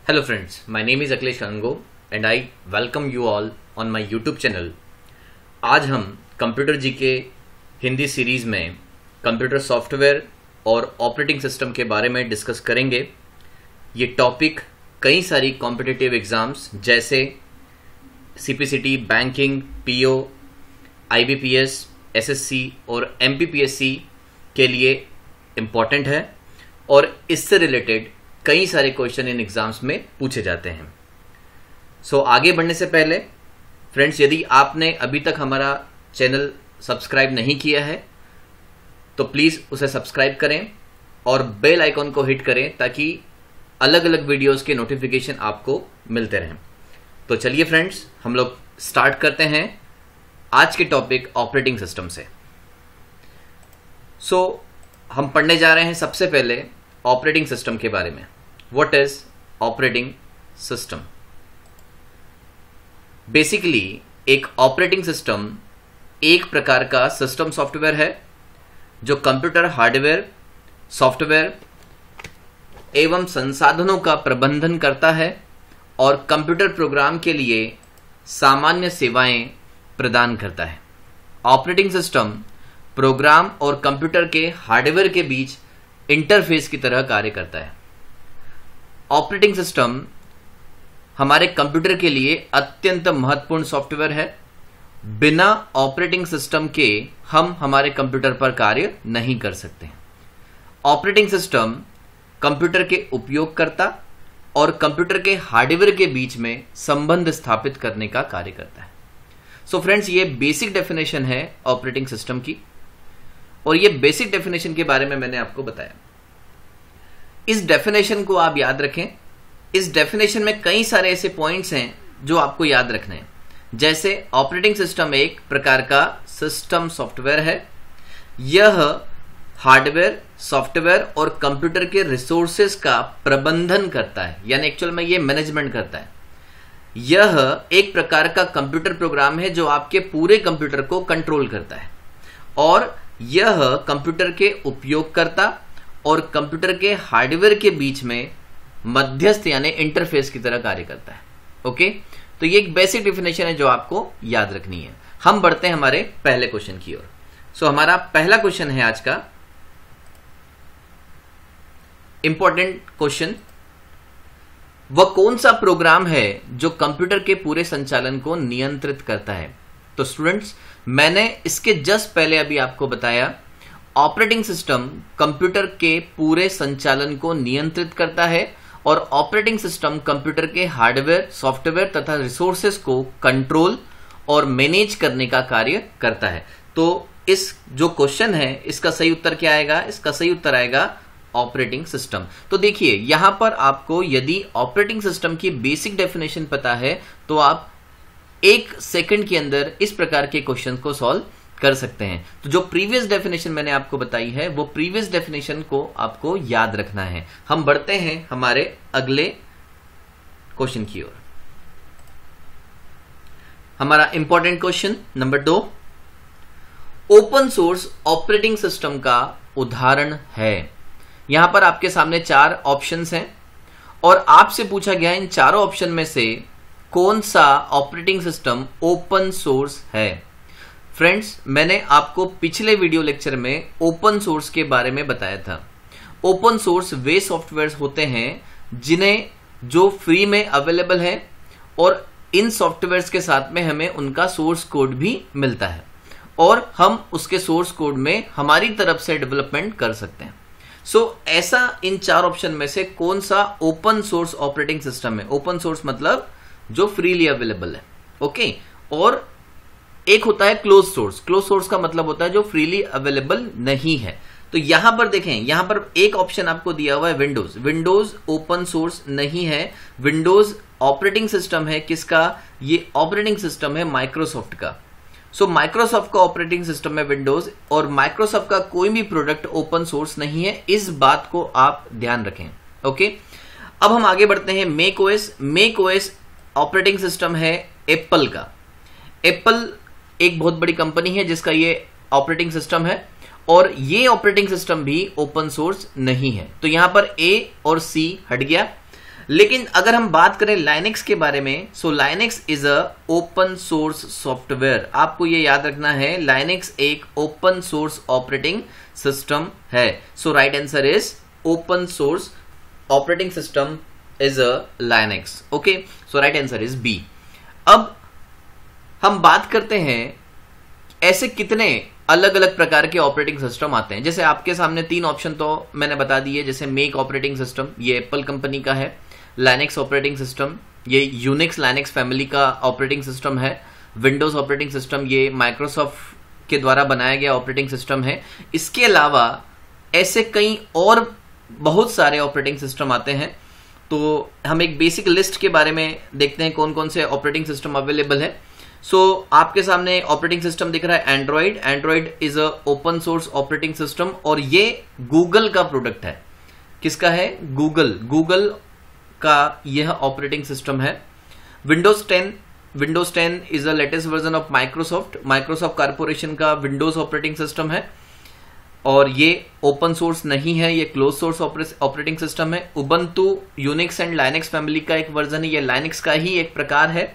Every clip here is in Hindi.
Hello friends, my name is Akhilesh Kango and I welcome you all on my YouTube channel। आज हम कंप्यूटर जी के हिंदी सीरीज में कंप्यूटर सॉफ्टवेयर और ऑपरेटिंग सिस्टम के बारे में डिस्कस करेंगे। ये टॉपिक कई सारी कॉम्पिटिटिव एग्जाम्स जैसे CPCT, banking, PO, IBPS, SSC और MPPSC के लिए इम्पॉर्टेंट है और इससे रिलेटेड कई सारे क्वेश्चन इन एग्जाम्स में पूछे जाते हैं। सो आगे बढ़ने से पहले फ्रेंड्स, यदि आपने अभी तक हमारा चैनल सब्सक्राइब नहीं किया है तो प्लीज़ उसे सब्सक्राइब करें और बेल आइकॉन को हिट करें ताकि अलग अलग वीडियोस के नोटिफिकेशन आपको मिलते रहें। तो चलिए फ्रेंड्स, हम लोग स्टार्ट करते हैं आज के टॉपिक ऑपरेटिंग सिस्टम से। हम पढ़ने जा रहे हैं सबसे पहले ऑपरेटिंग सिस्टम के बारे में। What is operating system? Basically एक ऑपरेटिंग सिस्टम एक प्रकार का सिस्टम सॉफ्टवेयर है जो कंप्यूटर हार्डवेयर, सॉफ्टवेयर एवं संसाधनों का प्रबंधन करता है और कंप्यूटर प्रोग्राम के लिए सामान्य सेवाएं प्रदान करता है। ऑपरेटिंग सिस्टम प्रोग्राम और कंप्यूटर के हार्डवेयर के बीच इंटरफेस की तरह कार्य करता है। ऑपरेटिंग सिस्टम हमारे कंप्यूटर के लिए अत्यंत महत्वपूर्ण सॉफ्टवेयर है। बिना ऑपरेटिंग सिस्टम के हम हमारे कंप्यूटर पर कार्य नहीं कर सकते। ऑपरेटिंग सिस्टम कंप्यूटर के उपयोगकर्ता और कंप्यूटर के हार्डवेयर के बीच में संबंध स्थापित करने का कार्य करता है। सो फ्रेंड्स, ये बेसिक डेफिनेशन है ऑपरेटिंग सिस्टम की और ये बेसिक डेफिनेशन के बारे में मैंने आपको बताया। इस डेफिनेशन को आप याद रखें। इस डेफिनेशन में कई सारे ऐसे पॉइंट्स हैं जो आपको याद रखने हैं। जैसे ऑपरेटिंग सिस्टम एक प्रकार का सिस्टम सॉफ्टवेयर है। यह हार्डवेयर, सॉफ्टवेयर और कंप्यूटर के रिसोर्सेज का प्रबंधन करता है, यानी एक्चुअल में ये मैनेजमेंट करता है। यह एक प्रकार का कंप्यूटर प्रोग्राम है जो आपके पूरे कंप्यूटर को कंट्रोल करता है और यह कंप्यूटर के उपयोगकर्ता और कंप्यूटर के हार्डवेयर के बीच में मध्यस्थ यानी इंटरफेस की तरह कार्य करता है। ओके, तो ये एक बेसिक डेफिनेशन है जो आपको याद रखनी है। हम बढ़ते हैं हमारे पहले क्वेश्चन की ओर। हमारा पहला क्वेश्चन है आज का इंपॉर्टेंट क्वेश्चन। वह कौन सा प्रोग्राम है जो कंप्यूटर के पूरे संचालन को नियंत्रित करता है? तो स्टूडेंट्स, मैंने इसके जस्ट पहले अभी आपको बताया ऑपरेटिंग सिस्टम कंप्यूटर के पूरे संचालन को नियंत्रित करता है और ऑपरेटिंग सिस्टम कंप्यूटर के हार्डवेयर, सॉफ्टवेयर तथा रिसोर्सेज को कंट्रोल और मैनेज करने का कार्य करता है। तो इस जो क्वेश्चन है इसका सही उत्तर क्या आएगा? इसका सही उत्तर आएगा ऑपरेटिंग सिस्टम। तो देखिए, यहां पर आपको यदि ऑपरेटिंग सिस्टम की बेसिक डेफिनेशन पता है तो आप एक सेकंड के अंदर इस प्रकार के क्वेश्चन को सॉल्व कर सकते हैं। तो जो प्रीवियस डेफिनेशन मैंने आपको बताई है वो प्रीवियस डेफिनेशन को आपको याद रखना है। हम बढ़ते हैं हमारे अगले क्वेश्चन की ओर। हमारा important question number 2, open source operating system का उदाहरण है। यहां पर आपके सामने 4 ऑप्शंस हैं और आपसे पूछा गया इन चारों ऑप्शन में से कौन सा ऑपरेटिंग सिस्टम ओपन सोर्स है। फ्रेंड्स, मैंने आपको पिछले वीडियो लेक्चर में ओपन सोर्स के बारे में बताया था। ओपन सोर्स वे सॉफ्टवेयर होते हैं जिन्हें जो फ्री में अवेलेबल है और इन सॉफ्टवेयर्स के साथ में हमें उनका सोर्स कोड भी मिलता है और हम उसके सोर्स कोड में हमारी तरफ से डेवलपमेंट कर सकते हैं। ऐसा इन 4 ऑप्शन में से कौन सा ओपन सोर्स ऑपरेटिंग सिस्टम है? ओपन सोर्स मतलब जो फ्रीली अवेलेबल है। ओके, और एक होता है क्लोज सोर्स। क्लोज सोर्स का मतलब होता है जो फ्रीली अवेलेबल नहीं है। तो यहां पर देखें, यहां पर एक ऑप्शन आपको दिया हुआ है विंडोज। विंडोज ओपन सोर्स नहीं है। विंडोज ऑपरेटिंग सिस्टम है किसका? ये ऑपरेटिंग सिस्टम है माइक्रोसॉफ्ट का। माइक्रोसॉफ्ट का ऑपरेटिंग सिस्टम है विंडोज और माइक्रोसॉफ्ट का कोई भी प्रोडक्ट ओपन सोर्स नहीं है। इस बात को आप ध्यान रखें। ओके, अब हम आगे बढ़ते हैं। Mac OS. Mac OS operating system है एप्पल का। एप्पल एक बहुत बड़ी कंपनी है जिसका ये ऑपरेटिंग सिस्टम है और ये ऑपरेटिंग सिस्टम भी ओपन सोर्स नहीं है। तो यहां पर ए और सी हट गया। लेकिन अगर हम बात करें लाइनेक्स के बारे में, so Linux is a open source software. आपको ये याद रखना है, लाइनेक्स एक ओपन सोर्स ऑपरेटिंग सिस्टम है। So right answer is open source operating system is a Linux. Okay, so right answer is B. अब हम बात करते हैं ऐसे कितने अलग अलग प्रकार के ऑपरेटिंग सिस्टम आते हैं। जैसे आपके सामने 3 ऑप्शन तो मैंने बता दिए, जैसे मेक ऑपरेटिंग सिस्टम, ये एप्पल कंपनी का है। लाइनेक्स ऑपरेटिंग सिस्टम, ये यूनिक्स लाइनेक्स फैमिली का ऑपरेटिंग सिस्टम है। विंडोज ऑपरेटिंग सिस्टम, ये माइक्रोसॉफ्ट के द्वारा बनाया गया ऑपरेटिंग सिस्टम है। इसके अलावा ऐसे कई और बहुत सारे ऑपरेटिंग सिस्टम आते हैं। तो हम एक बेसिक लिस्ट के बारे में देखते हैं कौन कौन से ऑपरेटिंग सिस्टम अवेलेबल है। सो आपके सामने ऑपरेटिंग सिस्टम दिख रहा है Android. Android is a open source operating system और ये गूगल का प्रोडक्ट है। किसका है? गूगल का यह ऑपरेटिंग सिस्टम है। Windows 10 is a latest version of Microsoft corporation का विंडोज ऑपरेटिंग सिस्टम है और ये ओपन सोर्स नहीं है, ये क्लोज सोर्स ऑपरेटिंग सिस्टम है। Ubuntu Unix and Linux family का एक वर्जन है, ये लाइनेक्स का ही एक प्रकार है।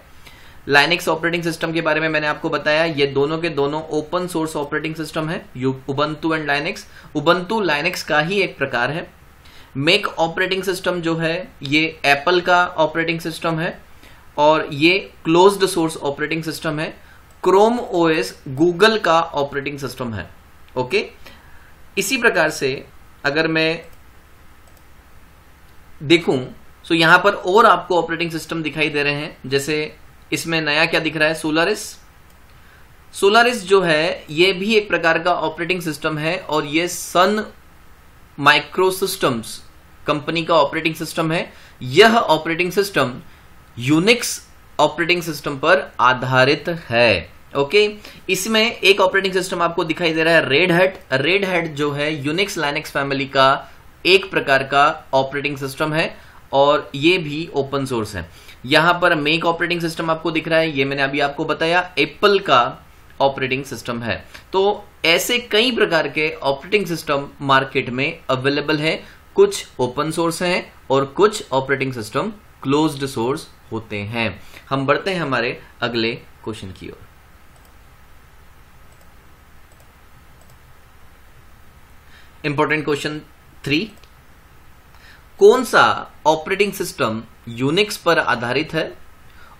लाइनेक्स ऑपरेटिंग सिस्टम के बारे में मैंने आपको बताया, ये दोनों के दोनों ओपन सोर्स ऑपरेटिंग सिस्टम है, Ubuntu and Linux. Ubuntu Linux का ही एक प्रकार है। मेक ऑपरेटिंग सिस्टम जो है ये एप्पल का ऑपरेटिंग सिस्टम है और ये क्लोज्ड सोर्स ऑपरेटिंग सिस्टम है। क्रोम ओएस गूगल का ऑपरेटिंग सिस्टम है। ओके, इसी प्रकार से अगर मैं देखूं तो यहां पर और आपको ऑपरेटिंग सिस्टम दिखाई दे रहे हैं। जैसे इसमें नया क्या दिख रहा है? सोलारिस जो है ये भी एक प्रकार का ऑपरेटिंग सिस्टम है और ये सन माइक्रोसिस्टम्स कंपनी का ऑपरेटिंग सिस्टम है। यह operating system Unix operating system पर आधारित है। ओके, इसमें एक ऑपरेटिंग सिस्टम आपको दिखाई दे रहा है रेड हैट जो है यूनिक्स लाइनेक्स फैमिली का एक प्रकार का ऑपरेटिंग सिस्टम है और ये भी ओपन सोर्स है। यहां पर मेक ऑपरेटिंग सिस्टम आपको दिख रहा है, ये मैंने अभी आपको बताया एप्पल का ऑपरेटिंग सिस्टम है। तो ऐसे कई प्रकार के ऑपरेटिंग सिस्टम मार्केट में अवेलेबल है। कुछ ओपन सोर्स हैं और कुछ ऑपरेटिंग सिस्टम क्लोज्ड सोर्स होते हैं। हम बढ़ते हैं हमारे अगले क्वेश्चन की ओर। इंपॉर्टेंट क्वेश्चन 3, कौन सा ऑपरेटिंग सिस्टम यूनिक्स पर आधारित है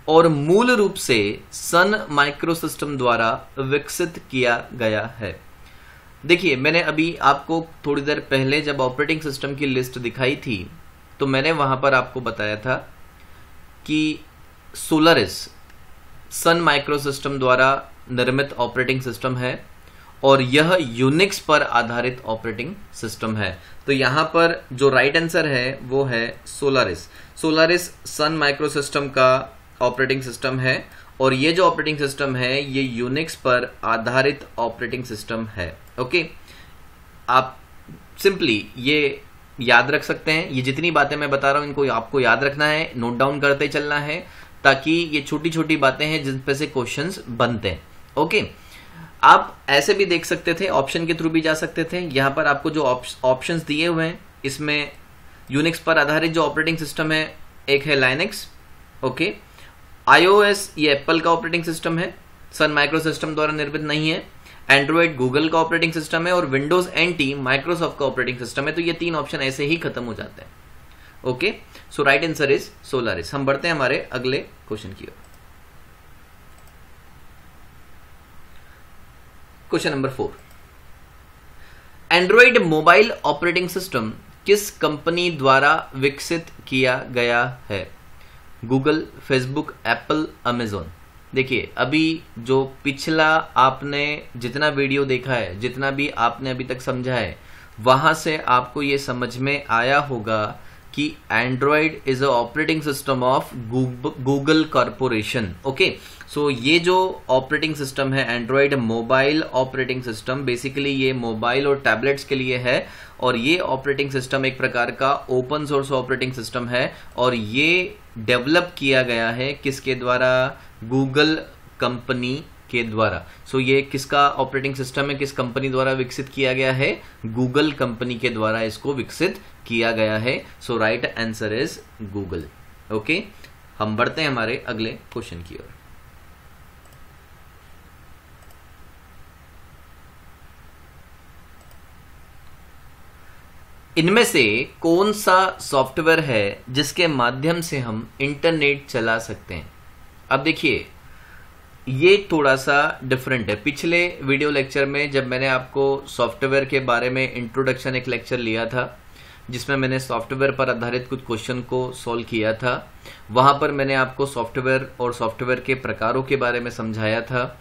और मूल रूप से सन माइक्रोसिस्टम द्वारा विकसित किया गया है? देखिए, मैंने अभी आपको थोड़ी देर पहले जब ऑपरेटिंग सिस्टम की लिस्ट दिखाई थी तो मैंने वहां पर आपको बताया था कि सोलारिस सन माइक्रोसिस्टम द्वारा निर्मित ऑपरेटिंग सिस्टम है और यह यूनिक्स पर आधारित ऑपरेटिंग सिस्टम है। तो यहां पर जो राइट आंसर है वो है सोलारिस सन माइक्रोसिस्टम का ऑपरेटिंग सिस्टम है और ये जो ऑपरेटिंग सिस्टम है ये यूनिक्स पर आधारित ऑपरेटिंग सिस्टम है। ओके, आप सिंपली ये याद रख सकते हैं। ये जितनी बातें मैं बता रहा हूं इनको आपको याद रखना है, नोट डाउन करते चलना है, ताकि ये छोटी छोटी बातें हैं जिन पे से क्वेश्चंस बनते हैं। ओके, आप ऐसे भी देख सकते थे, ऑप्शन के थ्रू भी जा सकते थे। यहां पर आपको जो ऑप्शंस दिए हुए हैं इसमें यूनिक्स पर आधारित जो ऑपरेटिंग सिस्टम है एक है लाइनेक्स। ओके, iOS ये एप्पल का ऑपरेटिंग सिस्टम है, सन माइक्रोसिस्टम द्वारा निर्मित नहीं है। एंड्रॉइड गूगल का ऑपरेटिंग सिस्टम है और विंडोज NT माइक्रोसॉफ्ट का ऑपरेटिंग सिस्टम है। तो ये 3 ऑप्शन ऐसे ही खत्म हो जाते हैं। Okay, so right answer is Solaris. हम बढ़ते हैं हमारे अगले क्वेश्चन की ओर। Question number 4, Android mobile operating system किस कंपनी द्वारा विकसित किया गया है? Google, Facebook, Apple, Amazon. देखिए, अभी जो पिछला आपने जितना वीडियो देखा है, जितना भी आपने अभी तक समझा है, वहां से आपको ये समझ में आया होगा कि Android is a operating system of Google corporation. Okay, so ये जो ऑपरेटिंग सिस्टम है Android mobile operating system, basically ये मोबाइल और टैबलेट्स के लिए है और ये ऑपरेटिंग सिस्टम एक प्रकार का ओपन सोर्स ऑपरेटिंग सिस्टम है और ये डेवलप किया गया है किसके द्वारा? गूगल कंपनी के द्वारा। सो ये किसका ऑपरेटिंग सिस्टम है, किस कंपनी द्वारा विकसित किया गया है? गूगल कंपनी के द्वारा इसको विकसित किया गया है। So right answer is Google. Okay, हम बढ़ते हैं हमारे अगले क्वेश्चन की ओर। इनमें से कौन सा सॉफ्टवेयर है जिसके माध्यम से हम इंटरनेट चला सकते हैं? अब देखिए, ये थोड़ा सा डिफरेंट है। पिछले वीडियो लेक्चर में जब मैंने आपको सॉफ्टवेयर के बारे में इंट्रोडक्शन एक लेक्चर लिया था, जिसमें मैंने सॉफ्टवेयर पर आधारित कुछ क्वेश्चन को सॉल्व किया था, वहां पर मैंने आपको सॉफ्टवेयर और सॉफ्टवेयर के प्रकारों के बारे में समझाया था।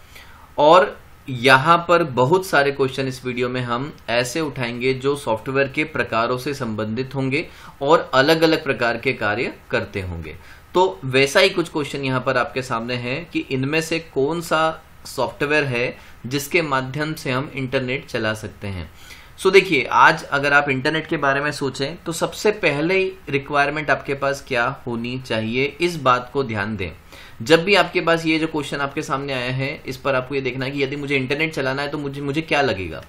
और यहां पर बहुत सारे क्वेश्चन इस वीडियो में हम ऐसे उठाएंगे जो सॉफ्टवेयर के प्रकारों से संबंधित होंगे और अलग अलग प्रकार के कार्य करते होंगे। तो वैसा ही कुछ क्वेश्चन यहां पर आपके सामने है कि इनमें से कौन सा सॉफ्टवेयर है जिसके माध्यम से हम इंटरनेट चला सकते हैं। सो देखिए, आज अगर आप इंटरनेट के बारे में सोचें तो सबसे पहले रिक्वायरमेंट आपके पास क्या होनी चाहिए, इस बात को ध्यान दें। जब भी आपके पास ये जो क्वेश्चन आपके सामने आया है, इस पर आपको ये देखना है कि यदि मुझे इंटरनेट चलाना है तो मुझे क्या लगेगा।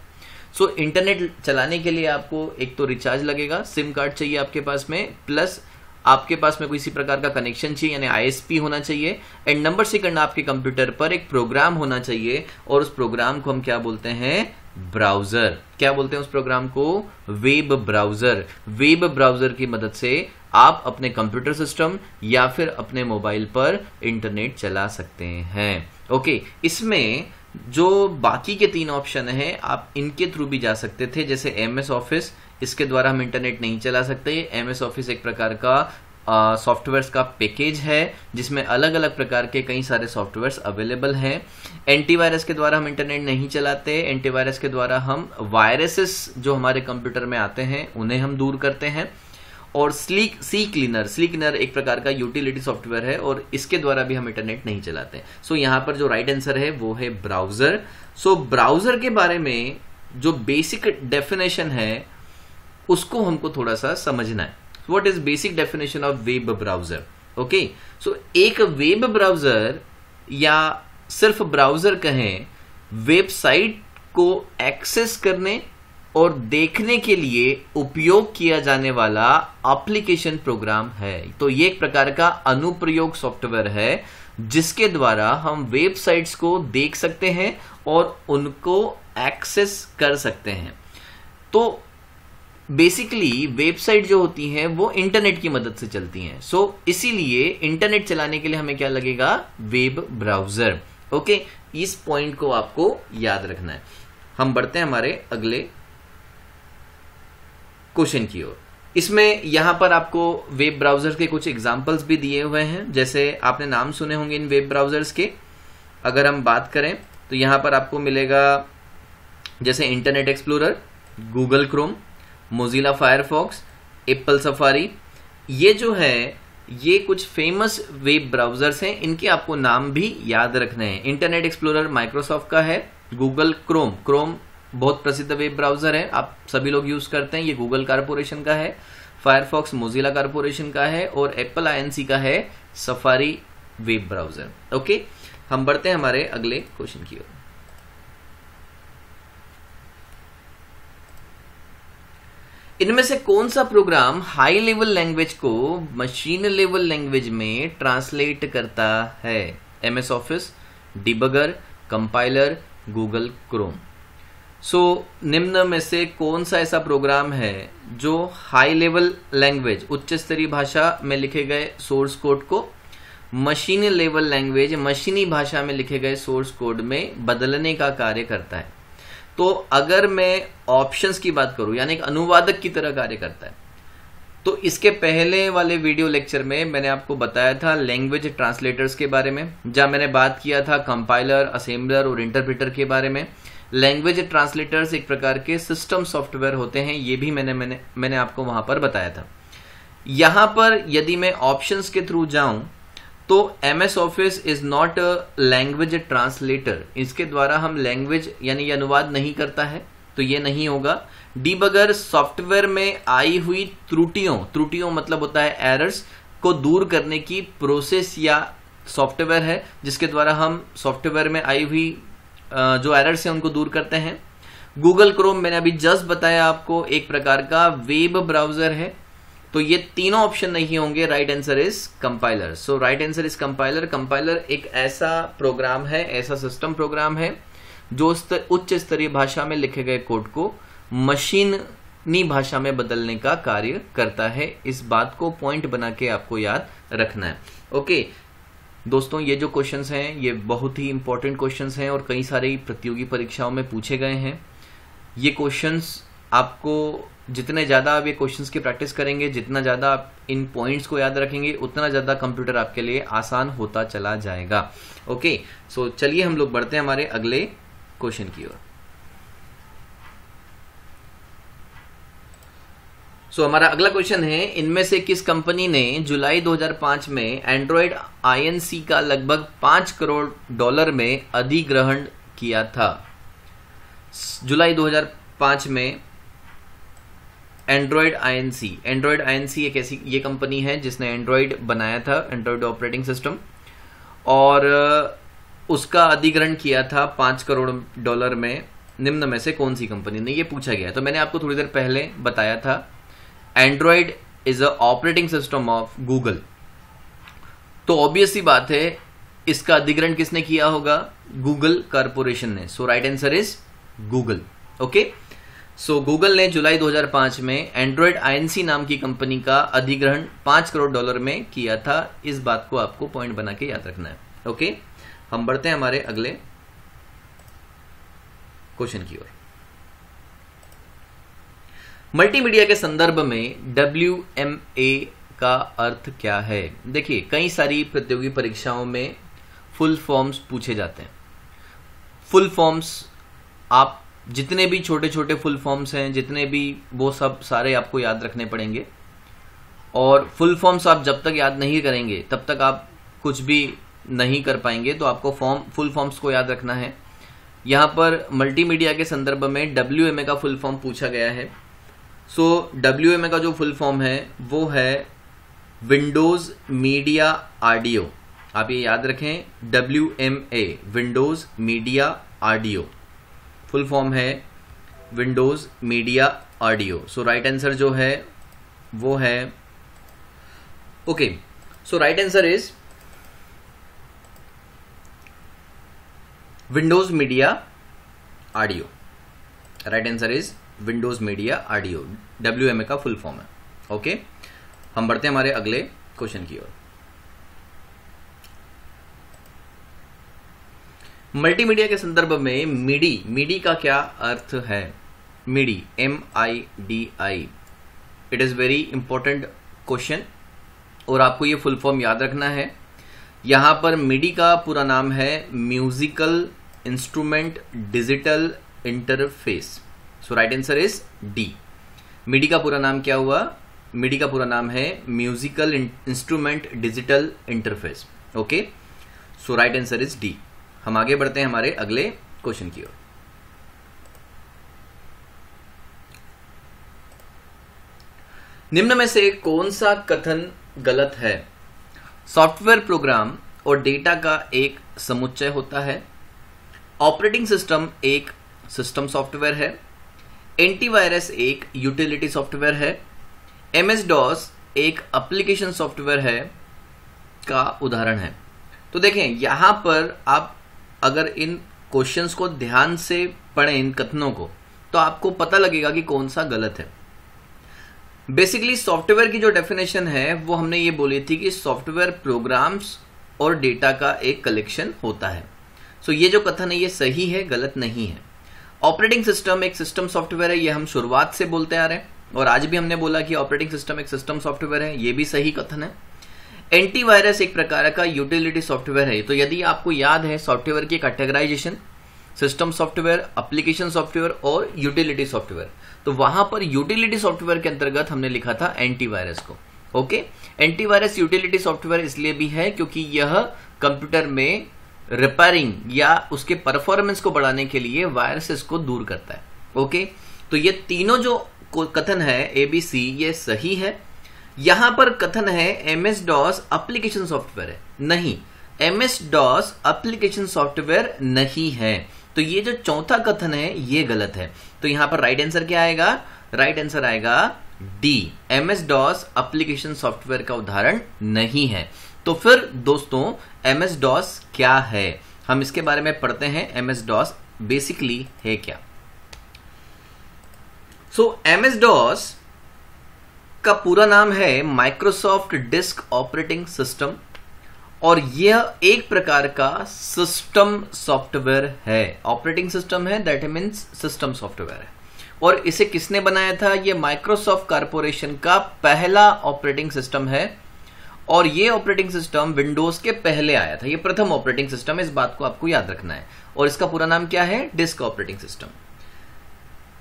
सो इंटरनेट चलाने के लिए आपको एक तो रिचार्ज लगेगा, सिम कार्ड चाहिए आपके पास में, प्लस आपके पास में किसी प्रकार का कनेक्शन चाहिए यानी आईएसपी होना चाहिए, एंड नंबर सेकंड आपके कंप्यूटर पर एक प्रोग्राम होना चाहिए, और उस प्रोग्राम को हम क्या बोलते हैं? ब्राउजर। क्या बोलते हैं उस प्रोग्राम को? Web browser. वेब ब्राउजर की मदद से आप अपने कंप्यूटर सिस्टम या फिर अपने मोबाइल पर इंटरनेट चला सकते हैं। ओके, इसमें जो बाकी के 3 ऑप्शन है आप इनके थ्रू भी जा सकते थे, जैसे एमएस ऑफिस, इसके द्वारा हम इंटरनेट नहीं चला सकते। एमएस ऑफिस एक प्रकार का सॉफ्टवेयर्स का पैकेज है जिसमें अलग अलग प्रकार के कई सारे सॉफ्टवेयर्स अवेलेबल हैं। एंटीवायरस के द्वारा हम इंटरनेट नहीं चलाते। एंटीवायरस के द्वारा हम वायरसेस जो हमारे कंप्यूटर में आते हैं उन्हें हम दूर करते हैं। और सी क्लीनर एक प्रकार का यूटिलिटी सॉफ्टवेयर है और इसके द्वारा भी हम इंटरनेट नहीं चलाते। सो यहां पर जो राइट आंसर है वो है ब्राउजर। सो ब्राउजर के बारे में जो बेसिक डेफिनेशन है उसको हमको थोड़ा सा समझना है। What is basic definition of web browser? Okay, so एक वेब ब्राउजर या सिर्फ ब्राउजर कहें, वेबसाइट को एक्सेस करने और देखने के लिए उपयोग किया जाने वाला एप्लीकेशन प्रोग्राम है। तो ये एक प्रकार का अनुप्रयोग सॉफ्टवेयर है जिसके द्वारा हम वेबसाइट्स को देख सकते हैं और उनको एक्सेस कर सकते हैं। तो बेसिकली वेबसाइट जो होती हैं वो इंटरनेट की मदद से चलती हैं। सो इसीलिए इंटरनेट चलाने के लिए हमें क्या लगेगा? Web browser. ओके, इस पॉइंट को आपको याद रखना है। हम बढ़ते हैं हमारे अगले क्वेश्चन की ओर। इसमें यहां पर आपको वेब ब्राउजर के कुछ एग्जांपल्स भी दिए हुए हैं, जैसे आपने नाम सुने होंगे इन वेब ब्राउजर्स के। अगर हम बात करें तो यहां पर आपको मिलेगा जैसे internet explorer, Google Chrome, Mozilla Firefox, Apple safari. ये जो है ये कुछ फेमस वेब ब्राउजर्स हैं, इनके आपको नाम भी याद रखने हैं। इंटरनेट एक्सप्लोरर माइक्रोसॉफ्ट का है, गूगल क्रोम बहुत प्रसिद्ध वेब ब्राउजर है, आप सभी लोग यूज करते हैं, ये गूगल कारपोरेशन का है। फायरफॉक्स मोजिला कारपोरेशन का है और एप्पल आईएनसी का है सफारी वेब ब्राउजर। ओके, हम बढ़ते हैं हमारे अगले क्वेश्चन की ओर। इनमें से कौन सा प्रोग्राम हाई लेवल लैंग्वेज को मशीन लेवल लैंग्वेज में ट्रांसलेट करता है? MS office, debugger, compiler, Google chrome. So निम्न में से कौन सा ऐसा प्रोग्राम है जो हाई लेवल लैंग्वेज, उच्च स्तरीय भाषा में लिखे गए सोर्स कोड को मशीन लेवल लैंग्वेज, मशीनी भाषा में लिखे गए सोर्स कोड में बदलने का कार्य करता है? तो अगर मैं ऑप्शंस की बात करूं, यानी एक अनुवादक की तरह कार्य करता है, तो इसके पहले वाले वीडियो लेक्चर में मैंने आपको बताया था लैंग्वेज ट्रांसलेटर्स के बारे में, जहां मैंने बात किया था कंपाइलर, असेंबलर और इंटरप्रेटर के बारे में। लैंग्वेज ट्रांसलेटर्स एक प्रकार के सिस्टम सॉफ्टवेयर होते हैं, ये भी मैंने आपको वहां पर बताया था। यहां पर यदि मैं ऑप्शंस के थ्रू जाऊं तो MS office is not a language translator, इसके द्वारा हम लैंग्वेज यानी ये अनुवाद नहीं करता है, तो ये नहीं होगा। डिबगर सॉफ्टवेयर में आई हुई त्रुटियों मतलब होता है एरर्स को दूर करने की प्रोसेस या सॉफ्टवेयर है जिसके द्वारा हम सॉफ्टवेयर में आई हुई जो एरर्स हैं उनको दूर करते हैं। गूगल क्रोम मैंने अभी जस्ट बताया आपको एक प्रकार का वेब ब्राउजर है। तो ये तीनों ऑप्शन नहीं होंगे, right answer is compiler. So right answer is compiler. Compiler एक ऐसा प्रोग्राम है, ऐसा सिस्टम प्रोग्राम है जो उच्च स्तरीय भाषा में लिखे गए कोड को मशीनी भाषा में बदलने का कार्य करता है। इस बात को पॉइंट बना के आपको याद रखना है। ओके दोस्तों, ये जो क्वेश्चंस हैं ये बहुत ही इंपॉर्टेंट क्वेश्चंस हैं और कई सारी प्रतियोगी परीक्षाओं में पूछे गए हैं। ये क्वेश्चंस आपको जितने ज्यादा आप ये क्वेश्चंस की प्रैक्टिस करेंगे, जितना ज्यादा आप इन पॉइंट्स को याद रखेंगे, उतना ज्यादा कंप्यूटर आपके लिए आसान होता चला जाएगा। ओके सो चलिए हम लोग बढ़ते हैं हमारे अगले क्वेश्चन की ओर। सो हमारा अगला क्वेश्चन है, इनमें से किस कंपनी ने जुलाई 2005 में एंड्रॉयड INC का लगभग $5 करोड़ में अधिग्रहण किया था? जुलाई 2005 में एंड्रॉयड INC एक ऐसी ये कंपनी है जिसने एंड्रॉयड बनाया था, एंड्रॉयड ऑपरेटिंग सिस्टम, और उसका अधिग्रहण किया था $5 करोड़ में। निम्न में से कौन सी कंपनी ने? ये पूछा गया। तो मैंने आपको थोड़ी देर पहले बताया था Android is a operating system of Google. तो ऑब्वियस सी बात है इसका अधिग्रहण किसने किया होगा? गूगल कॉर्पोरेशन ने। So right answer is Google. Okay so Google ने जुलाई 2005 में एंड्रॉयड INC नाम की कंपनी का अधिग्रहण $5 करोड़ में किया था। इस बात को आपको पॉइंट बना के याद रखना है। ओके हम बढ़ते हैं हमारे अगले क्वेश्चन की ओर। मल्टीमीडिया के संदर्भ में WMA का अर्थ क्या है? देखिए कई सारी प्रतियोगी परीक्षाओं में फुल फॉर्म्स पूछे जाते हैं। फुल फॉर्म्स आप जितने भी छोटे छोटे फुल फॉर्म्स हैं, जितने भी, वो सब सारे आपको याद रखने पड़ेंगे। और फुल फॉर्म्स आप जब तक याद नहीं करेंगे तब तक आप कुछ भी नहीं कर पाएंगे। तो आपको फुल फॉर्म्स को याद रखना है। यहां पर मल्टीमीडिया के संदर्भ में WMA का फुल फॉर्म पूछा गया है। सो WMA का जो फुल फॉर्म है वो है विंडोज मीडिया ऑडियो। आप ये याद रखें, WMA Windows media audio full form है विंडोज मीडिया ऑडियो। सो राइट आंसर जो है वो है, okay so right answer is Windows media audio. Right answer is Windows media audio, WMA का फुल फॉर्म है। ओके हम बढ़ते हैं हमारे अगले क्वेश्चन की ओर। मल्टीमीडिया के संदर्भ में मिडी का क्या अर्थ है? मिडी MIDI, it is very important question और आपको ये फुल फॉर्म याद रखना है। यहां पर मिडी का पूरा नाम है musical instrument digital interface. So right answer is D. MIDI का पूरा नाम क्या हुआ? मिडी का पूरा नाम है musical instrument digital interface. Okay so right answer is D. हम आगे बढ़ते हैं हमारे अगले क्वेश्चन की ओर। निम्न में से कौन सा कथन गलत है? सॉफ्टवेयर प्रोग्राम और डेटा का एक समुच्चय होता है। ऑपरेटिंग सिस्टम एक सिस्टम सॉफ्टवेयर है। एंटीवायरस एक यूटिलिटी सॉफ्टवेयर है। MS-DOS एक एप्लीकेशन सॉफ्टवेयर है का उदाहरण है। तो देखें यहां पर आप अगर इन क्वेश्चंस को ध्यान से पढ़ें, इन कथनों को, तो आपको पता लगेगा कि कौन सा गलत है। बेसिकली सॉफ्टवेयर की जो डेफिनेशन है वो हमने ये बोली थी कि सॉफ्टवेयर प्रोग्राम्स और डेटा का एक कलेक्शन होता है। सो ये जो कथन है ये सही है, गलत नहीं है। ऑपरेटिंग सिस्टम एक सिस्टम सॉफ्टवेयर है, ये हम शुरुआत से बोलते आ रहे हैं और आज भी हमने बोला कि ऑपरेटिंग सिस्टम एक सिस्टम सॉफ्टवेयर है, ये भी सही कथन है। एंटीवायरस एक प्रकार का यूटिलिटी सॉफ्टवेयर है। तो यदि आपको याद है सॉफ्टवेयर की categorisation, system software, application software और यूटिलिटी सॉफ्टवेयर, तो वहां पर यूटिलिटी सॉफ्टवेयर के अंतर्गत हमने लिखा था एंटीवायरस को। ओके एंटीवायरस यूटिलिटी सॉफ्टवेयर इसलिए भी है क्योंकि यह कंप्यूटर में रिपेयरिंग या उसके परफॉर्मेंस को बढ़ाने के लिए वायरसेस को दूर करता है। ओके तो ये तीनों जो कथन है ABC ये सही है। यहां पर कथन है MS-DOS एप्लीकेशन सॉफ्टवेयर है, नहीं। MS DOS एप्लीकेशन सॉफ्टवेयर नहीं है। तो ये जो चौथा कथन है ये गलत है। तो यहां पर राइट आंसर क्या आएगा? राइट आंसर आएगा D, MS DOS application software का उदाहरण नहीं है। तो फिर दोस्तों MS DOS क्या है, हम इसके बारे में पढ़ते हैं। MS DOS बेसिकली है क्या? MS DOS का पूरा नाम है माइक्रोसॉफ्ट डिस्क ऑपरेटिंग सिस्टम, और यह एक प्रकार का सिस्टम सॉफ्टवेयर है। ऑपरेटिंग सिस्टम है, दैट मीन्स सिस्टम सॉफ्टवेयर है। और इसे किसने बनाया था? यह माइक्रोसॉफ्ट कॉर्पोरेशन का पहला ऑपरेटिंग सिस्टम है, और यह ऑपरेटिंग सिस्टम विंडोज के पहले आया था। यह प्रथम ऑपरेटिंग सिस्टम है, इस बात को आपको याद रखना है। और इसका पूरा नाम क्या है? Disk operating system.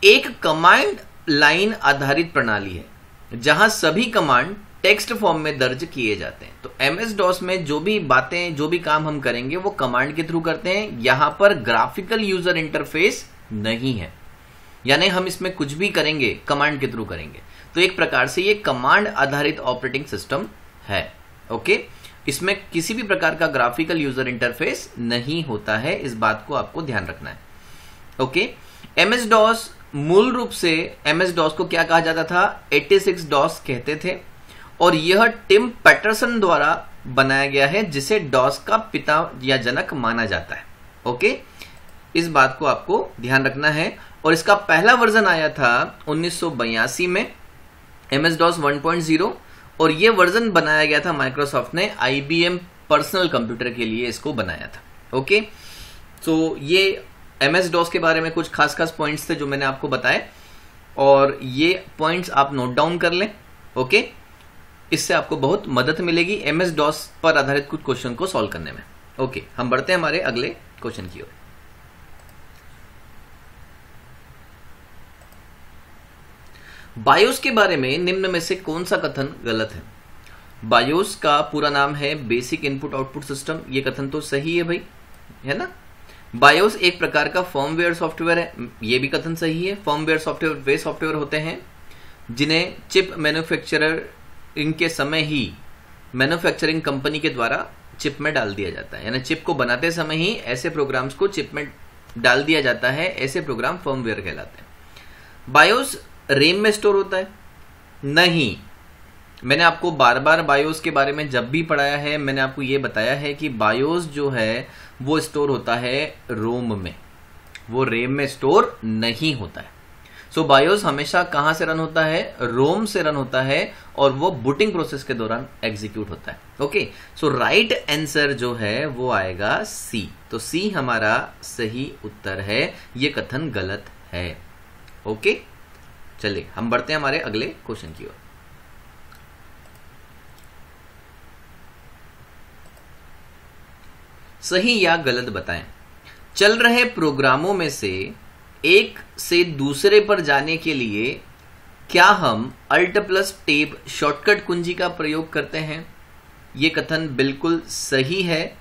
एक कमांड लाइन आधारित प्रणाली है जहां सभी कमांड टेक्स्ट फॉर्म में दर्ज किए जाते हैं। तो MS DOS में जो भी बातें, जो भी काम हम करेंगे वो कमांड के थ्रू करते हैं। यहां पर ग्राफिकल यूजर इंटरफेस नहीं है, यानी हम इसमें कुछ भी करेंगे कमांड के थ्रू करेंगे। तो एक प्रकार से ये कमांड आधारित ऑपरेटिंग सिस्टम है। ओके, इसमें किसी भी प्रकार का ग्राफिकल यूजर इंटरफेस नहीं होता है, इस बात को आपको ध्यान रखना है। ओके, MS DOS मूल रूप से MS DOS को क्या कहा जाता था? 86 DOS कहते थे, और यह टिम पैटरसन द्वारा बनाया गया है, जिसे DOS का पिता या जनक माना जाता है। ओके, इस बात को आपको ध्यान रखना है। और इसका पहला वर्जन आया था 1982 में, MS DOS 1.0, और यह वर्जन बनाया गया था माइक्रोसॉफ्ट ने IBM पर्सनल कंप्यूटर के लिए इसको बनाया था। ओके, तो ये MS DOS के बारे में कुछ खास खास पॉइंट्स थे जो मैंने आपको बताए, और ये पॉइंट्स आप नोट डाउन कर लें। ओके, इससे आपको बहुत मदद मिलेगी MS DOS पर आधारित कुछ क्वेश्चन को सॉल्व करने में। ओके, हम बढ़ते हैं हमारे अगले क्वेश्चन की ओर। बायोस के बारे में निम्न में से कौन सा कथन गलत है? बायोस का पूरा नाम है बेसिक इनपुट आउटपुट सिस्टम। ये कथन तो सही है भाई, है ना। बायोस एक प्रकार का फर्मवेयर सॉफ्टवेयर है, ये भी कथन सही है। फर्मवेयर सॉफ्टवेयर वे सॉफ्टवेयर होते हैं जिन्हें चिप मैन्युफैक्चरर इनके समय ही मैन्युफैक्चरिंग कंपनी के द्वारा चिप में डाल दिया जाता है, यानी चिप को बनाते समय ही ऐसे प्रोग्राम्स को चिप में डाल दिया जाता है। ऐसे प्रोग्राम फर्मवेयर कहलाते हैं। बायोस रैम में स्टोर होता है? नहीं, मैंने आपको बार बार बायोस के बारे में जब भी पढ़ाया है, मैंने आपको ये बताया है कि बायोस जो है वो स्टोर होता है रोम में, वो रैम में स्टोर नहीं होता है। सो बायोस हमेशा कहां से रन होता है? रोम से रन होता है, और वो बूटिंग प्रोसेस के दौरान एग्जीक्यूट होता है। ओके, सो राइट आंसर जो है वो आएगा सी। तो सी हमारा सही उत्तर है, ये कथन गलत है। ओके, चलिए हम बढ़ते हैं हमारे अगले क्वेश्चन की ओर। सही या गलत बताएं। चल रहे प्रोग्रामों में से एक से दूसरे पर जाने के लिए क्या हम Alt+Tab शॉर्टकट कुंजी का प्रयोग करते हैं? यह कथन बिल्कुल सही है।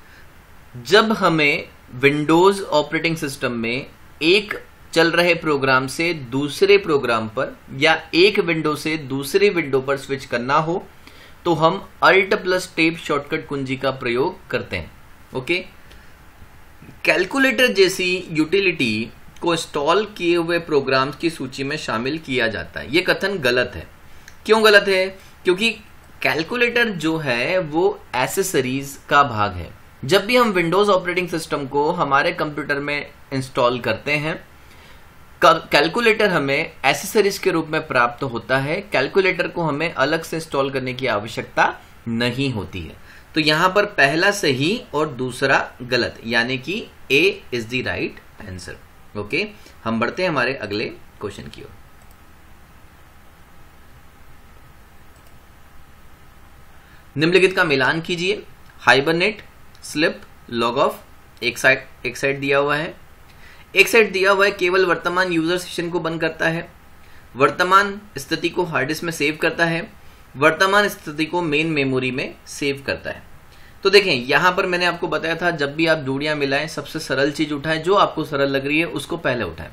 जब हमें विंडोज ऑपरेटिंग सिस्टम में एक चल रहे प्रोग्राम से दूसरे प्रोग्राम पर या एक विंडो से दूसरी विंडो पर स्विच करना हो तो हम Alt+Tab शॉर्टकट कुंजी का प्रयोग करते हैं। ओके, कैलकुलेटर जैसी यूटिलिटी को इंस्टॉल किए हुए प्रोग्राम्स की सूची में शामिल किया जाता है। यह कथन गलत है। क्यों गलत है? क्योंकि कैलकुलेटर जो है वो एसेसरीज का भाग है। जब भी हम विंडोज ऑपरेटिंग सिस्टम को हमारे कंप्यूटर में इंस्टॉल करते हैं, कैलकुलेटर हमें एसेसरीज के रूप में प्राप्त होता है। कैलकुलेटर को हमें अलग से इंस्टॉल करने की आवश्यकता नहीं होती है। तो यहां पर पहला सही और दूसरा गलत, यानी कि A is the right answer. Okay, हम बढ़ते हैं हमारे अगले क्वेश्चन की ओर। निम्नलिखित का मिलान कीजिए। Hibernate, slip, log of. एक साइड दिया हुआ है, एक साइड दिया हुआ है केवल वर्तमान यूजर सेशन को बंद करता है, वर्तमान स्थिति को हार्ड डिस्क में सेव करता है, वर्तमान स्थिति को मेन मेमोरी में सेव करता है। तो देखें, यहां पर मैंने आपको बताया था जब भी आप जोड़ियां मिलाएं सबसे सरल चीज उठाएं, जो आपको सरल लग रही है उसको पहले उठाएं।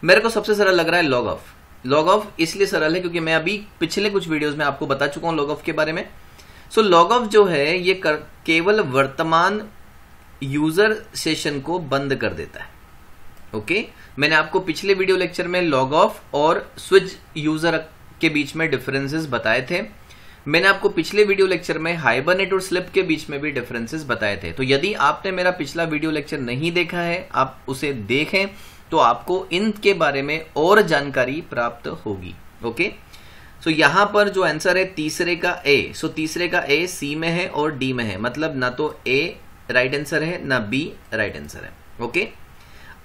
मेरे को सबसे सरल लग रहा है लॉग ऑफ। लॉग ऑफ इसलिए सरल है क्योंकि मैं अभी पिछले कुछ वीडियोस में आपको बता चुका हूं लॉग ऑफ के बारे में। सो लॉग ऑफ जो है ये केवल वर्तमान यूजर सेशन को बंद कर देता है। ओके, मैंने आपको पिछले वीडियो लेक्चर में लॉग ऑफ और स्विच यूजर के बीच में डिफरेंसेस बताए थे। मैंने आपको पिछले वीडियो लेक्चर में हाइबरनेट और स्लिप के बीच में भी डिफरेंसेस बताए थे। तो यदि आपने मेरा पिछला वीडियो लेक्चर नहीं देखा है, आप उसे देखें तो आपको इनके बारे में और जानकारी प्राप्त होगी। ओके, सो यहां पर जो आंसर है तीसरे का ए, सो तीसरे का ए सी में है और डी में है, मतलब ना तो ए राइट आंसर है ना बी राइट आंसर है। ओके,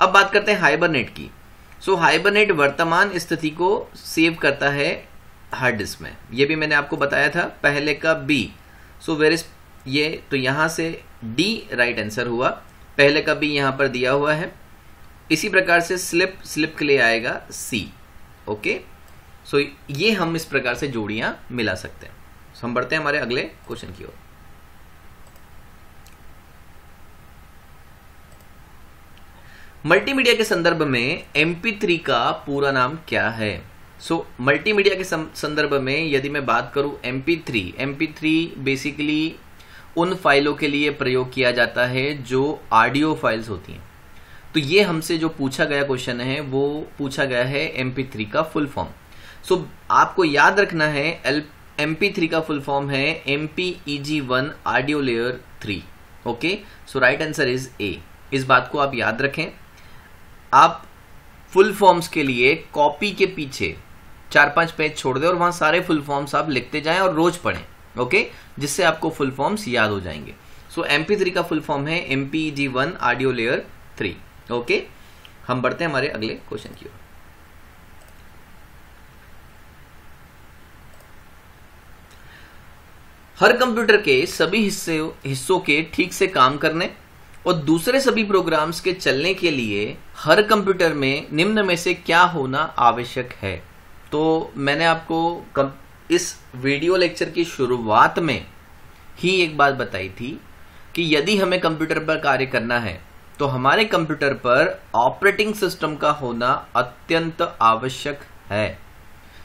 अब बात करते हैं हाइबरनेट की। सो हाइबरनेट वर्तमान स्थिति को सेव करता है हार्ड डिस्क में, ये भी मैंने आपको बताया था। पहले का बी, सो वेयर इज ये, तो यहां से डी राइट आंसर हुआ, पहले का बी यहां पर दिया हुआ है। इसी प्रकार से स्लिप के लिए आएगा सी। ओके, सो ये हम इस प्रकार से जोड़ियां मिला सकते हैं। सो हम बढ़ते हैं हमारे अगले क्वेश्चन की ओर। मल्टीमीडिया के संदर्भ में MP3 का पूरा नाम क्या है? सो मल्टीमीडिया के संदर्भ में यदि मैं बात करूं MP3 बेसिकली उन फाइलों के लिए प्रयोग किया जाता है जो ऑडियो फाइल्स होती हैं। तो ये हमसे जो पूछा गया क्वेश्चन है वो पूछा गया है MP3 का फुल फॉर्म। सो आपको याद रखना है MP3 का फुल फॉर्म है MPEG-1 audio layer 3। Okay, so right answer is ए। इस बात को आप याद रखें। आप फुल फॉर्म्स के लिए कॉपी के पीछे 4-5 पेज छोड़ दें और वहां सारे फुल फॉर्म्स आप लिखते जाएं और रोज पढ़ें। ओके, जिससे आपको फुल फॉर्म्स याद हो जाएंगे। सो MP3 का फुल फॉर्म है MPEG-1 ऑडियो लेयर 3। ओके, हम बढ़ते हैं हमारे अगले क्वेश्चन की ओर। हर कंप्यूटर के सभी हिस्सों के ठीक से काम करने और दूसरे सभी प्रोग्राम्स के चलने के लिए हर कंप्यूटर में निम्न में से क्या होना आवश्यक है? तो मैंने आपको इस वीडियो लेक्चर की शुरुआत में ही एक बात बताई थी कि यदि हमें कंप्यूटर पर कार्य करना है तो हमारे कंप्यूटर पर ऑपरेटिंग सिस्टम का होना अत्यंत आवश्यक है।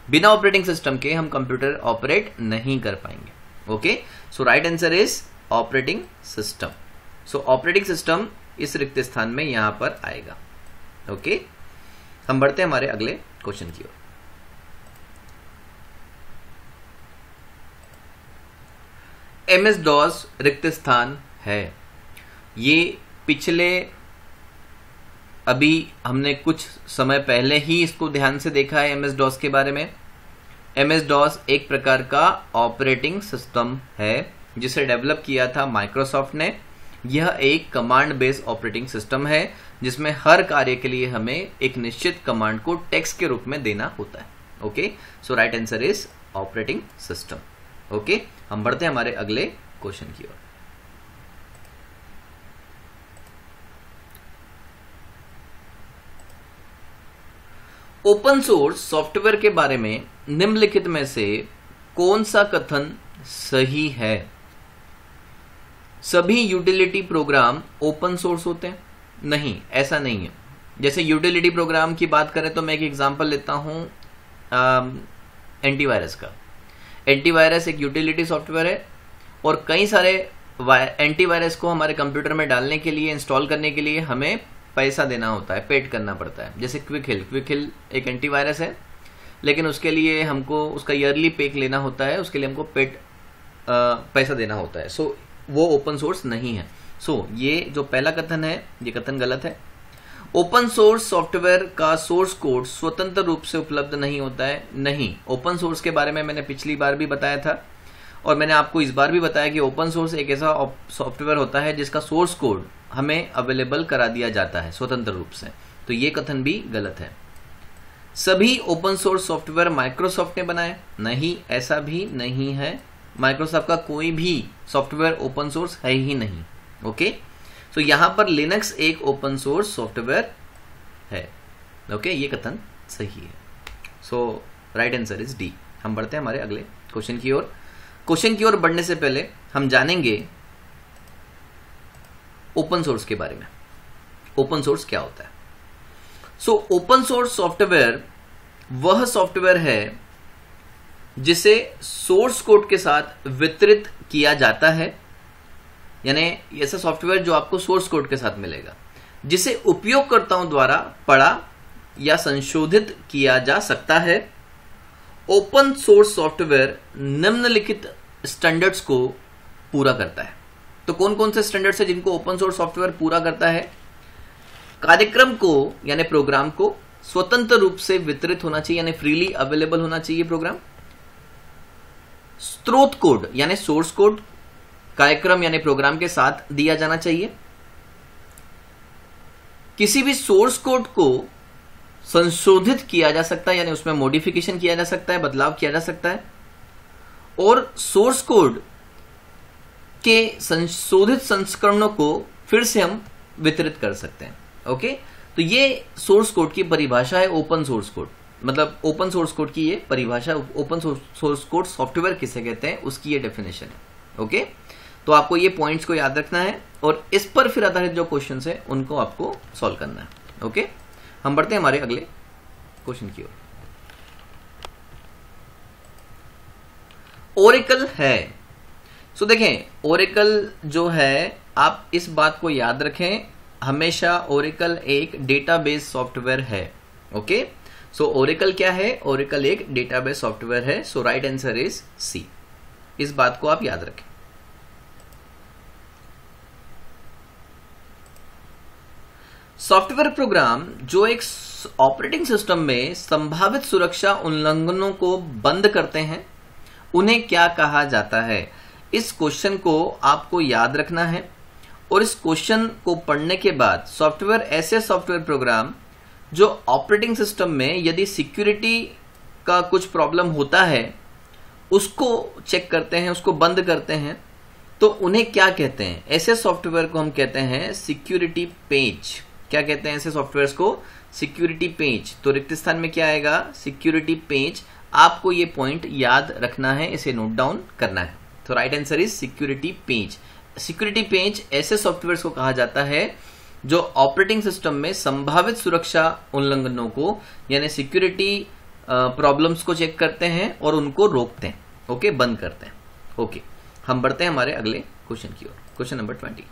बिना ऑपरेटिंग सिस्टम के हम कंप्यूटर ऑपरेट नहीं कर पाएंगे। Okay, so right answer is operating system. So operating system इस रिक्त स्थान में यहां पर आएगा। ओके, हम बढ़ते हैं हमारे अगले क्वेश्चन की ओर। MS-DOS रिक्त स्थान है। ये पिछले अभी हमने कुछ समय पहले ही इसको ध्यान से देखा है MS-DOS के बारे में। MS-DOS एक प्रकार का ऑपरेटिंग सिस्टम है जिसे डेवलप किया था माइक्रोसॉफ्ट ने। यह एक कमांड बेस्ड ऑपरेटिंग सिस्टम है जिसमें हर कार्य के लिए हमें एक निश्चित कमांड को टेक्स्ट के रूप में देना होता है। Okay, so right answer is operating system. Okay, हम बढ़ते हैं हमारे अगले क्वेश्चन की ओर। ओपन सोर्स सॉफ्टवेयर के बारे में निम्नलिखित में से कौन सा कथन सही है? सभी यूटिलिटी प्रोग्राम ओपन सोर्स होते हैं? नहीं, ऐसा नहीं है। जैसे यूटिलिटी प्रोग्राम की बात करें तो मैं एक एग्जांपल लेता हूं एंटीवायरस का। एंटीवायरस एक यूटिलिटी सॉफ्टवेयर है और कई सारे एंटीवायरस को हमारे कंप्यूटर में डालने के लिए, इंस्टॉल करने के लिए हमें पैसा देना होता है, पेड करना पड़ता है। जैसे क्विक हिल एक एंटीवायरस है, लेकिन उसके लिए हमको उसका ईयरली पैक लेना होता है, उसके लिए हमको पेड पैसा देना होता है। सो वो ओपन सोर्स नहीं है। सो ये जो पहला कथन है ये कथन गलत है। ओपन सोर्स सॉफ्टवेयर का सोर्स कोड स्वतंत्र रूप से उपलब्ध नहीं होता है। नहीं, ओपन सोर्स के बारे में मैंने पिछली बार भी बताया था और मैंने आपको इस बार भी बताया कि ओपन सोर्स एक ऐसा सॉफ्टवेयर होता है जिसका सोर्स कोड हमें अवेलेबल करा दिया जाता है स्वतंत्र रूप से। तो ये कथन भी गलत है। सभी ओपन सोर्स सॉफ्टवेयर माइक्रोसॉफ्ट ने बनाए? नहीं, ऐसा भी नहीं है। माइक्रोसॉफ्ट का कोई भी सॉफ्टवेयर ओपन सोर्स है ही नहीं। ओके, सो यहां पर लिनक्स एक ओपन सोर्स सॉफ्टवेयर है। ओके, ये कथन सही है। So right answer is D. हम बढ़ते हैं हमारे अगले क्वेश्चन की ओर। क्वेश्चन की ओर बढ़ने से पहले हम जानेंगे ओपन सोर्स के बारे में। ओपन सोर्स क्या होता है? सो ओपन सोर्स सॉफ्टवेयर वह सॉफ्टवेयर है जिसे सोर्स कोड के साथ वितरित किया जाता है यानी ऐसा सॉफ्टवेयर जो आपको सोर्स कोड के साथ मिलेगा, जिसे उपयोगकर्ताओं द्वारा पढ़ा या संशोधित किया जा सकता है। ओपन सोर्स सॉफ्टवेयर निम्नलिखित स्टैंडर्ड्स को पूरा करता है। तो कौन कौन से स्टैंडर्ड्स है जिनको ओपन सोर्स सॉफ्टवेयर पूरा करता है? कार्यक्रम को यानी प्रोग्राम को स्वतंत्र रूप से वितरित होना चाहिए, यानी फ्रीली अवेलेबल होना चाहिए प्रोग्राम। स्रोत कोड यानी सोर्स कोड कार्यक्रम यानी प्रोग्राम के साथ दिया जाना चाहिए। किसी भी सोर्स कोड को संशोधित किया जा सकता है, यानी उसमें मॉडिफिकेशन किया जा सकता है, बदलाव किया जा सकता है। और सोर्स कोड के संशोधित संस्करणों को फिर से हम वितरित कर सकते हैं। ओके, तो ये सोर्स कोड की परिभाषा है ओपन सोर्स कोड, मतलब ओपन सोर्स कोड की ये परिभाषा, ओपन सोर्स कोड सॉफ्टवेयर किसे कहते हैं उसकी ये डेफिनेशन है। ओके, तो आपको ये पॉइंट्स को याद रखना है और इस पर फिर आधारित जो क्वेश्चंस है उनको आपको सॉल्व करना है। ओके, हम बढ़ते हैं हमारे अगले क्वेश्चन की ओर। ओरेकल है। सो देखें, ओरेकल जो है, आप इस बात को याद रखें, हमेशा ओरेकल एक डेटाबेस सॉफ्टवेयर है। ओके, सो ओरेकल क्या है? ओरेकल एक डेटाबेस सॉफ्टवेयर है। सो राइट आंसर इज सी। इस बात को आप याद रखें। सॉफ्टवेयर प्रोग्राम जो एक ऑपरेटिंग सिस्टम में संभावित सुरक्षा उल्लंघनों को बंद करते हैं, उन्हें क्या कहा जाता है? इस क्वेश्चन को आपको याद रखना है और इस क्वेश्चन को पढ़ने के बाद सॉफ्टवेयर, ऐसे सॉफ्टवेयर प्रोग्राम जो ऑपरेटिंग सिस्टम में यदि सिक्योरिटी का कुछ प्रॉब्लम होता है उसको चेक करते हैं, उसको बंद करते हैं, तो उन्हें क्या कहते हैं? ऐसे सॉफ्टवेयर को हम कहते हैं सिक्योरिटी पेज। क्या कहते हैं ऐसे सॉफ्टवेयर को? Security page. तो रिक्त स्थान में क्या आएगा? Security page. आपको ये पॉइंट याद रखना है, इसे नोट डाउन करना है। तो right answer is security page. Security page ऐसे सॉफ्टवेयर को कहा जाता है जो ऑपरेटिंग सिस्टम में संभावित सुरक्षा उल्लंघनों को, यानी सिक्योरिटी प्रॉब्लम्स को चेक करते हैं और उनको रोकते हैं। ओके, बंद करते हैं। ओके, हम बढ़ते हैं हमारे अगले क्वेश्चन की ओर। Question number 20।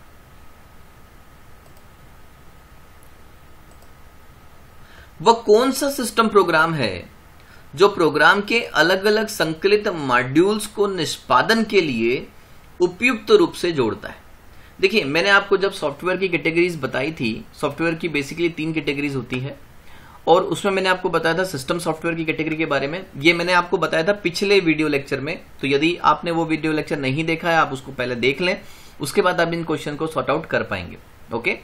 वह कौन सा सिस्टम प्रोग्राम है जो प्रोग्राम के अलग अलग संकलित मॉड्यूल्स को निष्पादन के लिए उपयुक्त रूप से जोड़ता है? देखिए, मैंने आपको जब सॉफ्टवेयर की कैटेगरीज बताई थी, सॉफ्टवेयर की बेसिकली 3 कैटेगरीज होती है और उसमें मैंने आपको बताया था सिस्टम सॉफ्टवेयर की कैटेगरी के बारे में। ये मैंने आपको बताया था पिछले वीडियो लेक्चर में, तो यदि आपने वो वीडियो लेक्चर नहीं देखा है, आप उसको पहले देख लें, उसके बाद आप इन क्वेश्चन को सॉर्ट आउट कर पाएंगे। ओके,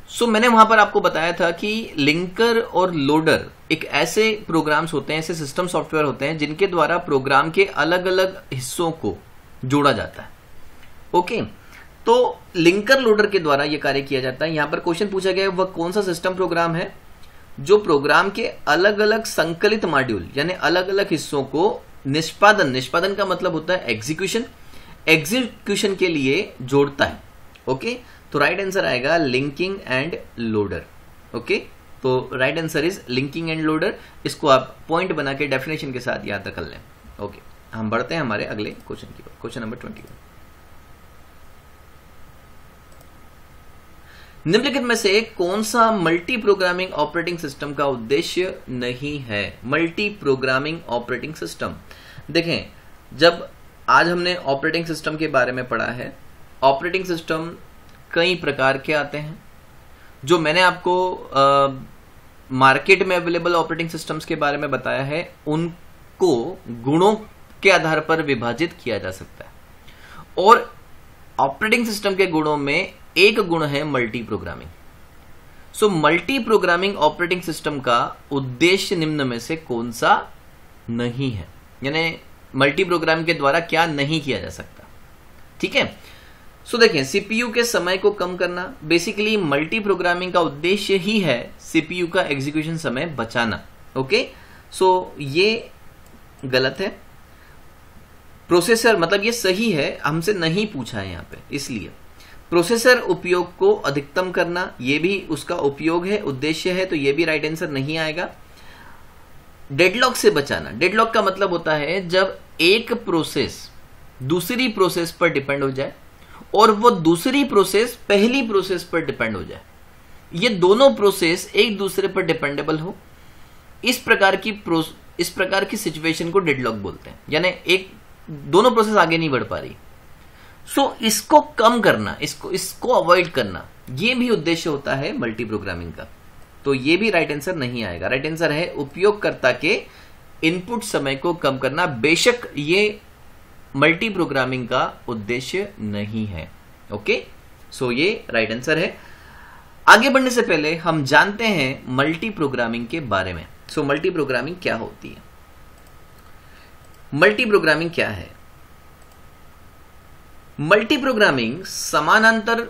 सो मैंने वहां पर आपको बताया था कि लिंकर और लोडर एक ऐसे प्रोग्राम्स होते हैं, ऐसे सिस्टम सॉफ्टवेयर होते हैं जिनके द्वारा प्रोग्राम के अलग अलग हिस्सों को जोड़ा जाता है। ओके, तो लिंकर लोडर के द्वारा यह कार्य किया जाता है। यहां पर क्वेश्चन पूछा गया है वह कौन सा सिस्टम प्रोग्राम है जो प्रोग्राम के अलग अलग संकलित मॉड्यूल यानी अलग अलग हिस्सों को निष्पादन का मतलब होता है एग्जीक्यूशन के लिए जोड़ता है। ओके, तो राइट आंसर आएगा लिंकिंग एंड लोडर। ओके, तो right answer is linking end loader. इसको आप पॉइंट बना के डेफिनेशन के साथ याद कर लें। ओके, हम बढ़ते हैं हमारे अगले क्वेश्चन की ओर। Question number 21। निम्नलिखित में से कौन सा मल्टी प्रोग्रामिंग ऑपरेटिंग सिस्टम का उद्देश्य नहीं है? मल्टी प्रोग्रामिंग ऑपरेटिंग सिस्टम, देखें, जब आज हमने ऑपरेटिंग सिस्टम के बारे में पढ़ा है, ऑपरेटिंग सिस्टम कई प्रकार के आते हैं। जो मैंने आपको मार्केट में अवेलेबल ऑपरेटिंग सिस्टम्स के बारे में बताया है, उनको गुणों के आधार पर विभाजित किया जा सकता है और ऑपरेटिंग सिस्टम के गुणों में एक गुण है multi programming. So multi programming operating system का उद्देश्य निम्न में से कौन सा नहीं है, यानी मल्टी प्रोग्राम के द्वारा क्या नहीं किया जा सकता? ठीक है, सो देखें, सीपीयू के समय को कम करना, बेसिकली मल्टी प्रोग्रामिंग का उद्देश्य ही है सीपीयू का एग्जीक्यूशन समय बचाना। ओके, सो ये गलत है। प्रोसेसर, मतलब ये सही है, हमसे नहीं पूछा है यहां पे, इसलिए प्रोसेसर उपयोग को अधिकतम करना, ये भी उसका उपयोग है, उद्देश्य है, तो ये भी राइट आंसर नहीं आएगा। डेडलॉक से बचाना, डेडलॉक का मतलब होता है जब एक प्रोसेस दूसरी प्रोसेस पर डिपेंड हो जाए और वो दूसरी प्रोसेस पहली प्रोसेस पर डिपेंड हो जाए, ये दोनों प्रोसेस एक दूसरे पर डिपेंडेबल हो, इस प्रकार की सिचुएशन को डेडलॉक बोलते हैं, यानी दोनों प्रोसेस आगे नहीं बढ़ पा रही। सो इसको कम करना, इसको अवॉइड करना, ये भी उद्देश्य होता है मल्टी प्रोग्रामिंग का। तो ये भी राइट आंसर नहीं आएगा। राइट आंसर है उपयोगकर्ता के इनपुट समय को कम करना। बेशक ये मल्टी प्रोग्रामिंग का उद्देश्य नहीं है। ओके, सो ये राइट आंसर है। आगे बढ़ने से पहले हम जानते हैं मल्टी प्रोग्रामिंग के बारे में। सो मल्टी प्रोग्रामिंग क्या होती है? मल्टी प्रोग्रामिंग क्या है? मल्टी प्रोग्रामिंग समानांतर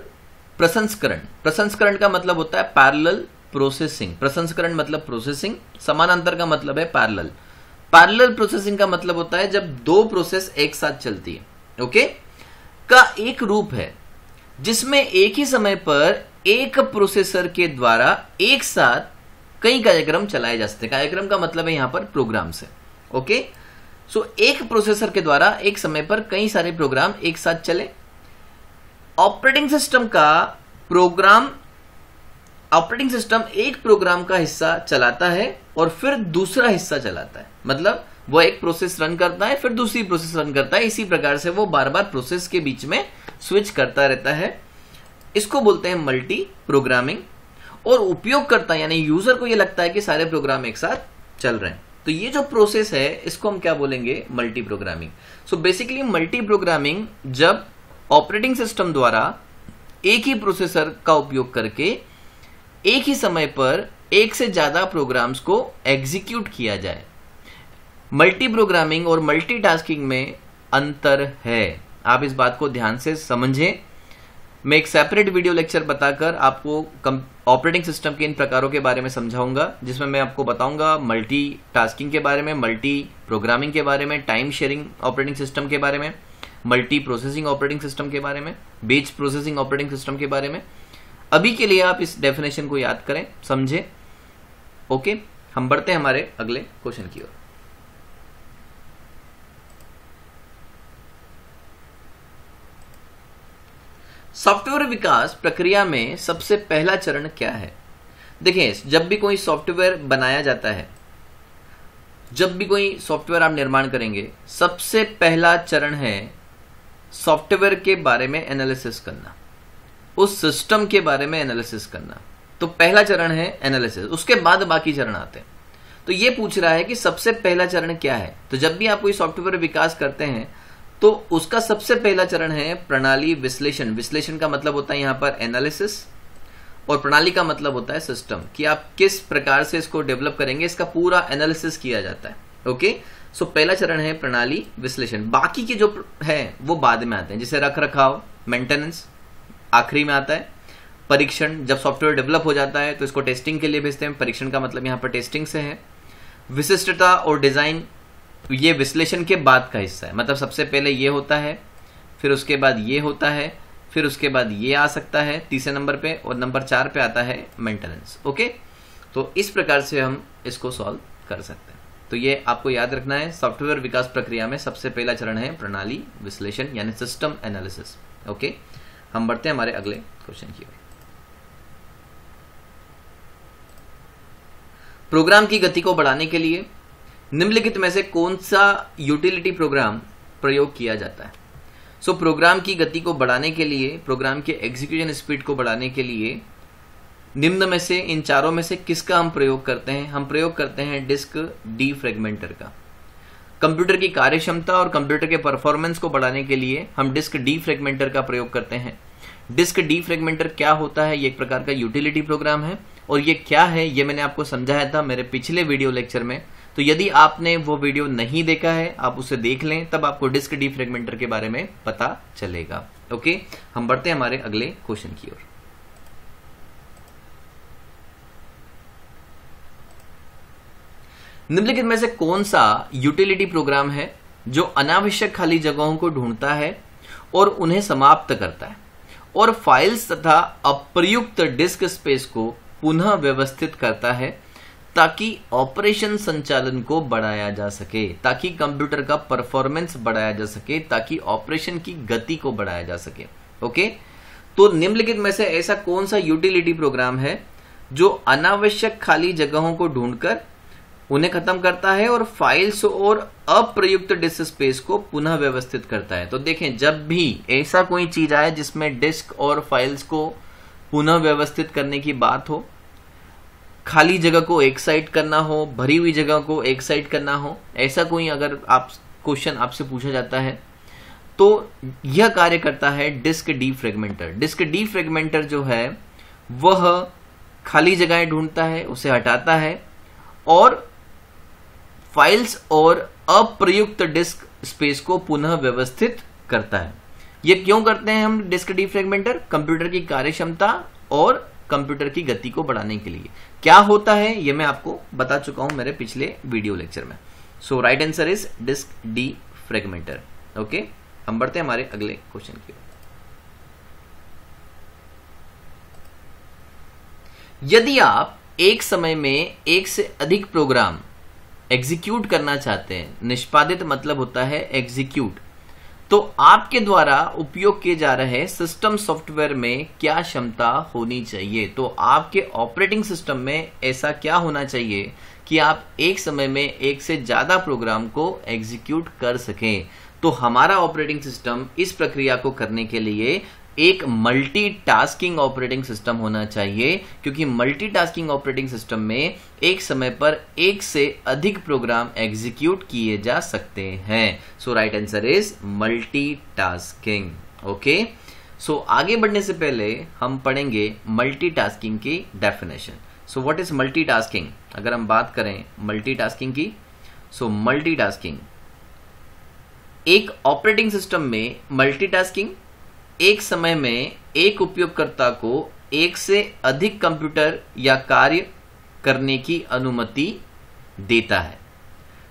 प्रसंस्करण का मतलब होता है पैरेलल प्रोसेसिंग। प्रसंस्करण मतलब प्रोसेसिंग, समानांतर का मतलब है पैरेलल। पैरेलल प्रोसेसिंग का मतलब होता है जब दो प्रोसेस एक साथ चलती है, ओके, का एक रूप है जिसमें एक ही समय पर एक प्रोसेसर के द्वारा एक साथ कई कार्यक्रम चलाए जा सकते हैं। कार्यक्रम का मतलब है यहां पर प्रोग्राम से। ओके, सो एक प्रोसेसर के द्वारा एक समय पर कई सारे प्रोग्राम एक साथ चले। ऑपरेटिंग सिस्टम एक प्रोग्राम का हिस्सा चलाता है और फिर दूसरा हिस्सा चलाता है, मतलब वो एक प्रोसेस रन करता है फिर दूसरी प्रोसेस रन करता है। इसी प्रकार से वो बार बार प्रोसेस के बीच में स्विच करता रहता है। इसको बोलते हैं मल्टी प्रोग्रामिंग। और उपयोगकर्ता यानी यूजर को ये लगता है कि सारे प्रोग्राम एक साथ चल रहे हैं, तो ये जो प्रोसेस है इसको हम क्या बोलेंगे? Multi programming. So basically multi programming जब ऑपरेटिंग सिस्टम द्वारा एक ही प्रोसेसर का उपयोग करके एक ही समय पर एक से ज्यादा प्रोग्राम्स को एग्जीक्यूट किया जाए। मल्टी प्रोग्रामिंग और मल्टीटास्किंग में अंतर है, आप इस बात को ध्यान से समझें। मैं एक सेपरेट वीडियो लेक्चर बताकर आपको ऑपरेटिंग सिस्टम के इन प्रकारों के बारे में समझाऊंगा, जिसमें मैं आपको बताऊंगा मल्टीटास्किंग के बारे में, मल्टी प्रोग्रामिंग के बारे में, टाइम शेयरिंग ऑपरेटिंग सिस्टम के बारे में, मल्टी प्रोसेसिंग ऑपरेटिंग सिस्टम के बारे में, बैच प्रोसेसिंग ऑपरेटिंग सिस्टम के बारे में। अभी के लिए आप इस डेफिनेशन को याद करें, समझें। ओके, हम बढ़ते हैं हमारे अगले क्वेश्चन की ओर। सॉफ्टवेयर विकास प्रक्रिया में सबसे पहला चरण क्या है? देखिए, जब भी कोई सॉफ्टवेयर बनाया जाता है, जब भी कोई सॉफ्टवेयर आप निर्माण करेंगे, सबसे पहला चरण है सॉफ्टवेयर के बारे में एनालिसिस करना, उस सिस्टम के बारे में एनालिसिस करना। तो पहला चरण है एनालिसिस, उसके बाद बाकी चरण आते हैं। तो ये पूछ रहा है कि सबसे पहला चरण क्या है? तो जब भी आप कोई सॉफ्टवेयर विकास करते हैं तो उसका सबसे पहला चरण है प्रणाली विश्लेषण। विश्लेषण का मतलब होता है यहां पर एनालिसिस, और प्रणाली का मतलब होता है सिस्टम, कि आप किस प्रकार से इसको डेवलप करेंगे, इसका पूरा एनालिसिस किया जाता है। ओके, सो पहला चरण है प्रणाली विश्लेषण। बाकी के जो है वो बाद में आते हैं, जैसे रख रखाव, मेंटेनेंस आखिरी में आता है। परीक्षण, जब सॉफ्टवेयर डेवलप हो जाता है तो इसको टेस्टिंग के लिए भेजते हैं। परीक्षण का मतलब यहां पर टेस्टिंग से है। विशिष्टता और डिजाइन, ये विश्लेषण के बाद का हिस्सा है, मतलब सबसे पहले ये होता है, फिर उसके बाद ये होता है, फिर उसके बाद ये आ सकता है तीसरे नंबर पे, और नंबर 4 पे आता है मेंटेनेंस। ओके, तो इस प्रकार से हम इसको सॉल्व कर सकते हैं। तो ये आपको याद रखना है, सॉफ्टवेयर विकास प्रक्रिया में सबसे पहला चरण है प्रणाली विश्लेषण यानी सिस्टम एनालिसिस। ओके, हम बढ़ते हैं हमारे अगले क्वेश्चन की ओर। प्रोग्राम की गति को बढ़ाने के लिए निम्नलिखित में से कौन सा यूटिलिटी प्रोग्राम प्रयोग किया जाता है? सो प्रोग्राम की गति को बढ़ाने के लिए, प्रोग्राम के एग्जीक्यूशन स्पीड को बढ़ाने के लिए निम्न में से, इन चारों में से किसका हम प्रयोग करते हैं? हम प्रयोग करते हैं डिस्क डीफ्रेगमेंटर का। कंप्यूटर की कार्यक्षमता और कंप्यूटर के परफॉर्मेंस को बढ़ाने के लिए हम डिस्क डीफ्रेगमेंटर का प्रयोग करते हैं। डिस्क डीफ्रेगमेंटर क्या होता है? ये एक प्रकार का यूटिलिटी प्रोग्राम है, और ये क्या है ये मैंने आपको समझाया था मेरे पिछले वीडियो लेक्चर में। तो यदि आपने वो वीडियो नहीं देखा है, आप उसे देख लें, तब आपको डिस्क डीफ्रेगमेंटर के बारे में पता चलेगा। ओके, हम बढ़ते हैं हमारे अगले क्वेश्चन की ओर। निम्नलिखित में से कौन सा यूटिलिटी प्रोग्राम है जो अनावश्यक खाली जगहों को ढूंढता है और उन्हें समाप्त करता है, और फाइल्स तथा अप्रयुक्त डिस्क स्पेस को पुनः व्यवस्थित करता है, ताकि ऑपरेशन संचालन को बढ़ाया जा सके, ताकि कंप्यूटर का परफॉर्मेंस बढ़ाया जा सके, ताकि ऑपरेशन की गति को बढ़ाया जा सके। ओके, तो निम्नलिखित में से ऐसा कौन सा यूटिलिटी प्रोग्राम है जो अनावश्यक खाली जगहों को ढूंढकर उन्हें खत्म करता है और फाइल्स और अप्रयुक्त डिस्क स्पेस को पुनः व्यवस्थित करता है। तो देखें, जब भी ऐसा कोई चीज आए जिसमें डिस्क और फाइल्स को पुनः व्यवस्थित करने की बात हो, खाली जगह को एक साइड करना हो, भरी हुई जगह को एक साइड करना हो, ऐसा कोई अगर आप क्वेश्चन आपसे पूछा जाता है तो यह कार्य करता है डिस्क डीफ्रेगमेंटर। डिस्क डीफ्रेगमेंटर जो है वह खाली जगहें ढूंढता है, उसे हटाता है और फाइल्स और अप्रयुक्त डिस्क स्पेस को पुनः व्यवस्थित करता है। यह क्यों करते हैं हम डिस्क डीफ्रेगमेंटर? कंप्यूटर की कार्यक्षमता और कंप्यूटर की गति को बढ़ाने के लिए। क्या होता है यह मैं आपको बता चुका हूं मेरे पिछले वीडियो लेक्चर में। So right answer is disk defragmenter. Okay, हम बढ़ते हैं हमारे अगले क्वेश्चन की ओर। यदि आप एक समय में एक से अधिक प्रोग्राम एग्जीक्यूट करना चाहते हैं, निष्पादित मतलब होता है एग्जीक्यूट, तो आपके द्वारा उपयोग किए जा रहे सिस्टम सॉफ्टवेयर में क्या क्षमता होनी चाहिए? तो आपके ऑपरेटिंग सिस्टम में ऐसा क्या होना चाहिए कि आप एक समय में एक से ज्यादा प्रोग्राम को एग्जीक्यूट कर सकें? तो हमारा ऑपरेटिंग सिस्टम इस प्रक्रिया को करने के लिए एक मल्टीटास्किंग ऑपरेटिंग सिस्टम होना चाहिए, क्योंकि मल्टीटास्किंग ऑपरेटिंग सिस्टम में एक समय पर एक से अधिक प्रोग्राम एग्जीक्यूट किए जा सकते हैं। So right answer is multitasking. Okay, so आगे बढ़ने से पहले हम पढ़ेंगे मल्टीटास्किंग की definition. So what is multitasking? अगर हम बात करें मल्टीटास्किंग की, सो मल्टीटास्किंग एक ऑपरेटिंग सिस्टम में मल्टीटास्किंग एक समय में एक उपयोगकर्ता को एक से अधिक कंप्यूटर या कार्य करने की अनुमति देता है।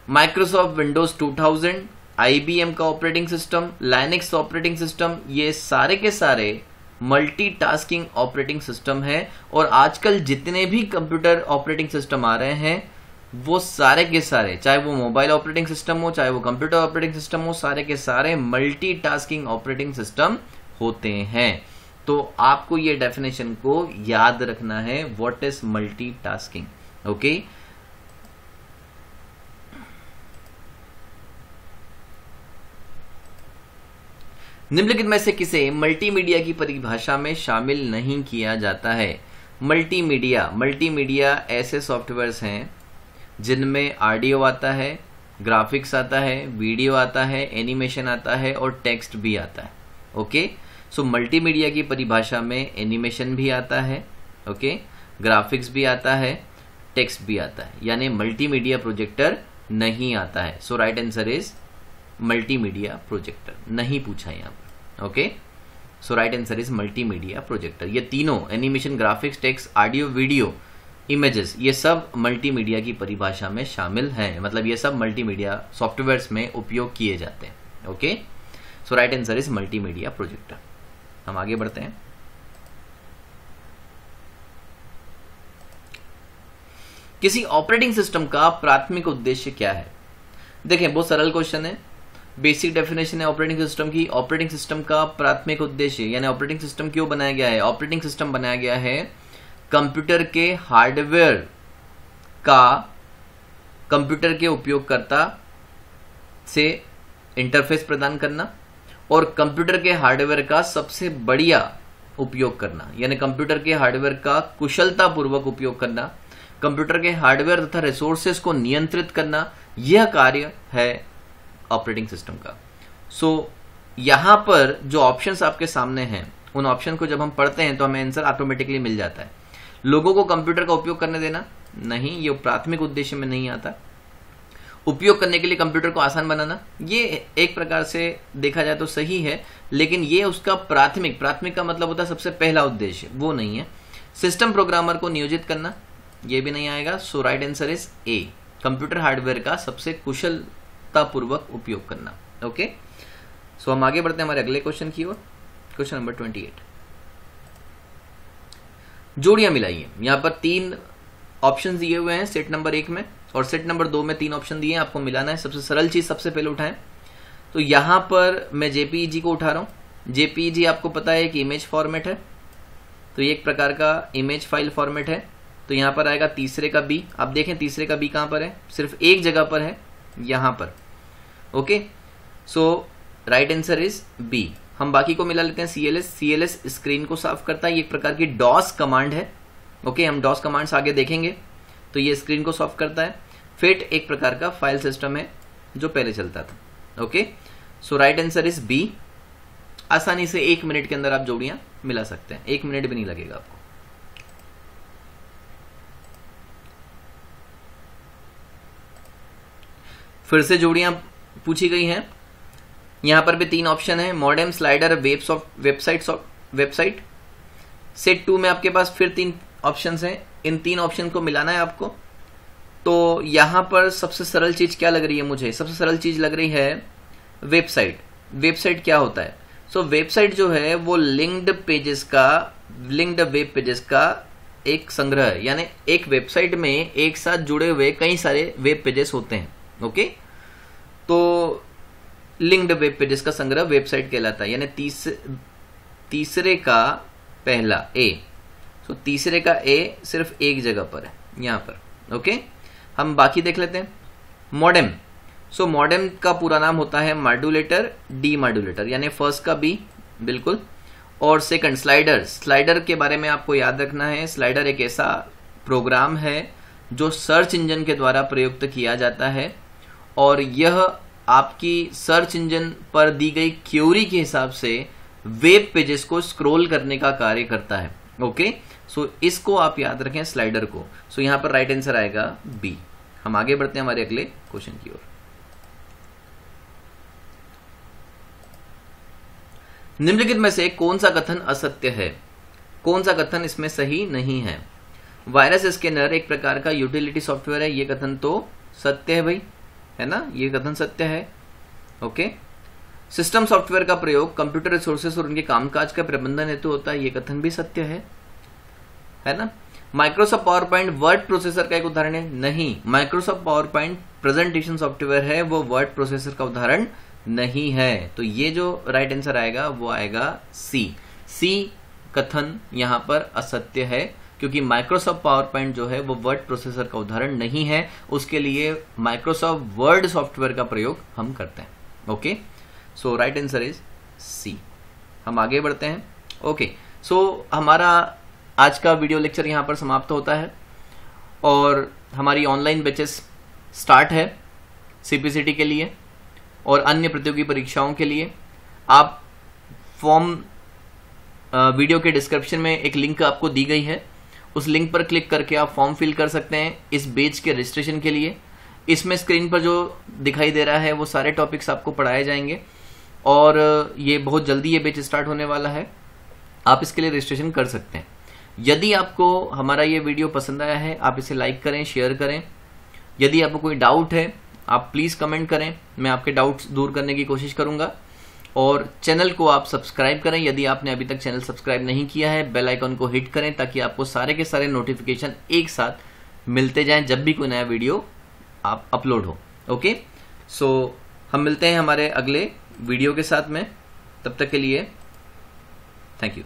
माइक्रोसॉफ्ट विंडोज 2000, आईबीएम का operating system, Linux operating system, ये सारे के सारे मल्टीटास्किंग ऑपरेटिंग सिस्टम है। और आजकल जितने भी कंप्यूटर ऑपरेटिंग सिस्टम आ रहे हैं वो सारे के सारे, चाहे वो मोबाइल ऑपरेटिंग सिस्टम हो, चाहे वो कंप्यूटर ऑपरेटिंग सिस्टम हो, सारे के सारे मल्टीटास्किंग ऑपरेटिंग सिस्टम होते हैं। तो आपको ये डेफिनेशन को याद रखना है, व्हाट इज मल्टीटास्किंग। ओके, निम्नलिखित में से किसे मल्टीमीडिया की परिभाषा में शामिल नहीं किया जाता है? मल्टीमीडिया ऐसे सॉफ्टवेयर्स हैं जिनमें ऑडियो आता है, ग्राफिक्स आता है, वीडियो आता है, एनिमेशन आता है और टेक्स्ट भी आता है। ओके, सो मल्टीमीडिया की परिभाषा में एनिमेशन भी आता है, ओके, ग्राफिक्स भी आता है, टेक्स्ट भी आता है, यानी मल्टीमीडिया प्रोजेक्टर नहीं आता है। So right answer is multimedia projector, नहीं पूछा यहां पर। Okay, so right answer is multimedia projector. ये तीनों animation, graphics, text, audio, video, images, ये सब मल्टीमीडिया की परिभाषा में शामिल हैं। मतलब ये सब मल्टीमीडिया सॉफ्टवेयर्स में उपयोग किए जाते हैं। Okay, so right answer is multimedia projector. हम आगे बढ़ते हैं। किसी ऑपरेटिंग सिस्टम का प्राथमिक उद्देश्य क्या है? देखें, बहुत सरल क्वेश्चन है, बेसिक डेफिनेशन है ऑपरेटिंग सिस्टम की। ऑपरेटिंग सिस्टम का प्राथमिक उद्देश्य, यानी ऑपरेटिंग सिस्टम क्यों बनाया गया है? ऑपरेटिंग सिस्टम बनाया गया है कंप्यूटर के हार्डवेयर का कंप्यूटर के उपयोगकर्ता से इंटरफेस प्रदान करना और कंप्यूटर के हार्डवेयर का सबसे बढ़िया उपयोग करना, यानी कंप्यूटर के हार्डवेयर का कुशलतापूर्वक उपयोग करना, कंप्यूटर के हार्डवेयर तथा रिसोर्सेज को नियंत्रित करना, यह कार्य है ऑपरेटिंग सिस्टम का। सो यहां पर जो ऑप्शंस आपके सामने हैं, उन ऑप्शन को जब हम पढ़ते हैं तो हमें आंसर ऑटोमेटिकली मिल जाता है। लोगों को कंप्यूटर का उपयोग करने देना, नहीं, ये प्राथमिक उद्देश्य में नहीं आता। उपयोग करने के लिए कंप्यूटर को आसान बनाना, ये एक प्रकार से देखा जाए तो सही है, लेकिन ये उसका प्राथमिक का मतलब होता है सबसे पहला उद्देश्य, वो नहीं है। सिस्टम प्रोग्रामर को नियोजित करना, ये भी नहीं आएगा। So right answer is A, computer hardware का सबसे कुशलतापूर्वक उपयोग करना। ओके, सो हम आगे बढ़ते हैं हमारे अगले क्वेश्चन की ओर। Question number 28, जोड़ियां मिलाइए। यहां पर 3 ऑप्शन दिए हुए हैं सेट नंबर 1 में, और सेट नंबर 2 में 3 ऑप्शन दिए हैं, आपको मिलाना है। सबसे सरल चीज सबसे पहले उठाएं, तो यहां पर मैं जेपीईजी को उठा रहा हूं, जेपीजी आपको पता है एक इमेज फॉर्मेट है, तो ये एक प्रकार का इमेज फाइल फॉर्मेट है। तो यहां पर आएगा तीसरे का बी। आप देखें तीसरे का बी कहां पर है, सिर्फ एक जगह पर है, यहां पर। Okay, so right answer is B. हम बाकी को मिला लेते हैं। सीएलएस स्क्रीन को साफ करता है, ये एक प्रकार की डॉस कमांड है। ओके, हम डॉस कमांड्स आगे देखेंगे। तो ये स्क्रीन को साफ करता है। फिट एक प्रकार का फाइल सिस्टम है जो पहले चलता था। Okay, so right answer is B. आसानी से 1 मिनट के अंदर आप जोड़ियां मिला सकते हैं, 1 मिनट भी नहीं लगेगा आपको। फिर से जोड़ियां पूछी गई हैं। यहां पर भी 3 ऑप्शन है, मॉडेम, स्लाइडर, वेबसाइट। सेट 2 में आपके पास फिर 3 ऑप्शंस हैं। इन 3 ऑप्शन को मिलाना है आपको। तो यहां पर सबसे सरल चीज क्या लग रही है मुझे, सबसे सरल चीज लग रही है वेबसाइट। वेबसाइट क्या होता है? सो वेबसाइट जो है वो लिंक्ड वेब पेजेस का एक संग्रह है, यानी एक वेबसाइट में एक साथ जुड़े हुए कई सारे वेब पेजेस होते हैं। ओके, तो लिंक्ड वेब पेजेस का संग्रह वेबसाइट कहलाता है, यानी तीसरे का पहला ए। सो तीसरे का ए सिर्फ एक जगह पर है, यहां पर। ओके, हम बाकी देख लेते हैं। मॉडेम, सो मॉडेम का पूरा नाम होता है मॉड्यूलेटर, डी मॉड्यूलेटर, यानी फर्स्ट का बी, बिल्कुल। और सेकंड स्लाइडर। स्लाइडर के बारे में आपको याद रखना है, स्लाइडर एक ऐसा प्रोग्राम है जो सर्च इंजन के द्वारा प्रयुक्त किया जाता है, और यह आपकी सर्च इंजन पर दी गई क्यूरी के हिसाब से वेब पेजेस को स्क्रॉल करने का कार्य करता है। ओके, सो इसको आप याद रखें, स्लाइडर को। सो यहां पर राइट आंसर आएगा बी। हम आगे बढ़ते हैं हमारे अगले क्वेश्चन की ओर। निम्नलिखित में से कौन सा कथन असत्य है, कौन सा कथन इसमें सही नहीं है? वायरस स्कैनर एक प्रकार का यूटिलिटी सॉफ्टवेयर है, ये कथन तो सत्य है भाई, है ना, ये कथन सत्य है। ओके, सिस्टम सॉफ्टवेयर का प्रयोग कंप्यूटर रिसोर्सेस और उनके कामकाज का प्रबंधन हेतु होता है, ये कथन भी सत्य है ना। Microsoft power point word processor का एक उदाहरण है? नहीं, Microsoft power point presentation software है, वो वर्ड प्रोसेसर का उदाहरण नहीं है। तो ये जो राइट आंसर आएगा वो आएगा सी कथन यहां पर असत्य है, क्योंकि माइक्रोसॉफ्ट पावर पॉइंट जो है वो वर्ड प्रोसेसर का उदाहरण नहीं है, उसके लिए माइक्रोसॉफ्ट वर्ड सॉफ्टवेयर का प्रयोग हम करते हैं। Okay, so right answer is C. हम आगे बढ़ते हैं। ओके, सो हमारा आज का वीडियो लेक्चर यहां पर समाप्त होता है, और हमारी ऑनलाइन बैचेस स्टार्ट है सीपीसीटी के लिए और अन्य प्रतियोगी परीक्षाओं के लिए। आप फॉर्म वीडियो के डिस्क्रिप्शन में एक लिंक आपको दी गई है, उस लिंक पर क्लिक करके आप फॉर्म फिल कर सकते हैं इस बैच के रजिस्ट्रेशन के लिए। इसमें स्क्रीन पर जो दिखाई दे रहा है वो सारे टॉपिक्स आपको पढ़ाए जाएंगे, और ये बहुत जल्दी ये बैच स्टार्ट होने वाला है। आप इसके लिए रजिस्ट्रेशन कर सकते हैं। यदि आपको हमारा ये वीडियो पसंद आया है, आप इसे लाइक करें, शेयर करें। यदि आपको कोई डाउट है आप प्लीज कमेंट करें, मैं आपके डाउट्स दूर करने की कोशिश करूंगा। और चैनल को आप सब्सक्राइब करें, यदि आपने अभी तक चैनल सब्सक्राइब नहीं किया है, बेल आइकन को हिट करें ताकि आपको सारे के सारे नोटिफिकेशन एक साथ मिलते जाएं जब भी कोई नया वीडियो आप अपलोड हो। ओके, सो हम मिलते हैं हमारे अगले वीडियो के साथ में, तब तक के लिए थैंक यू।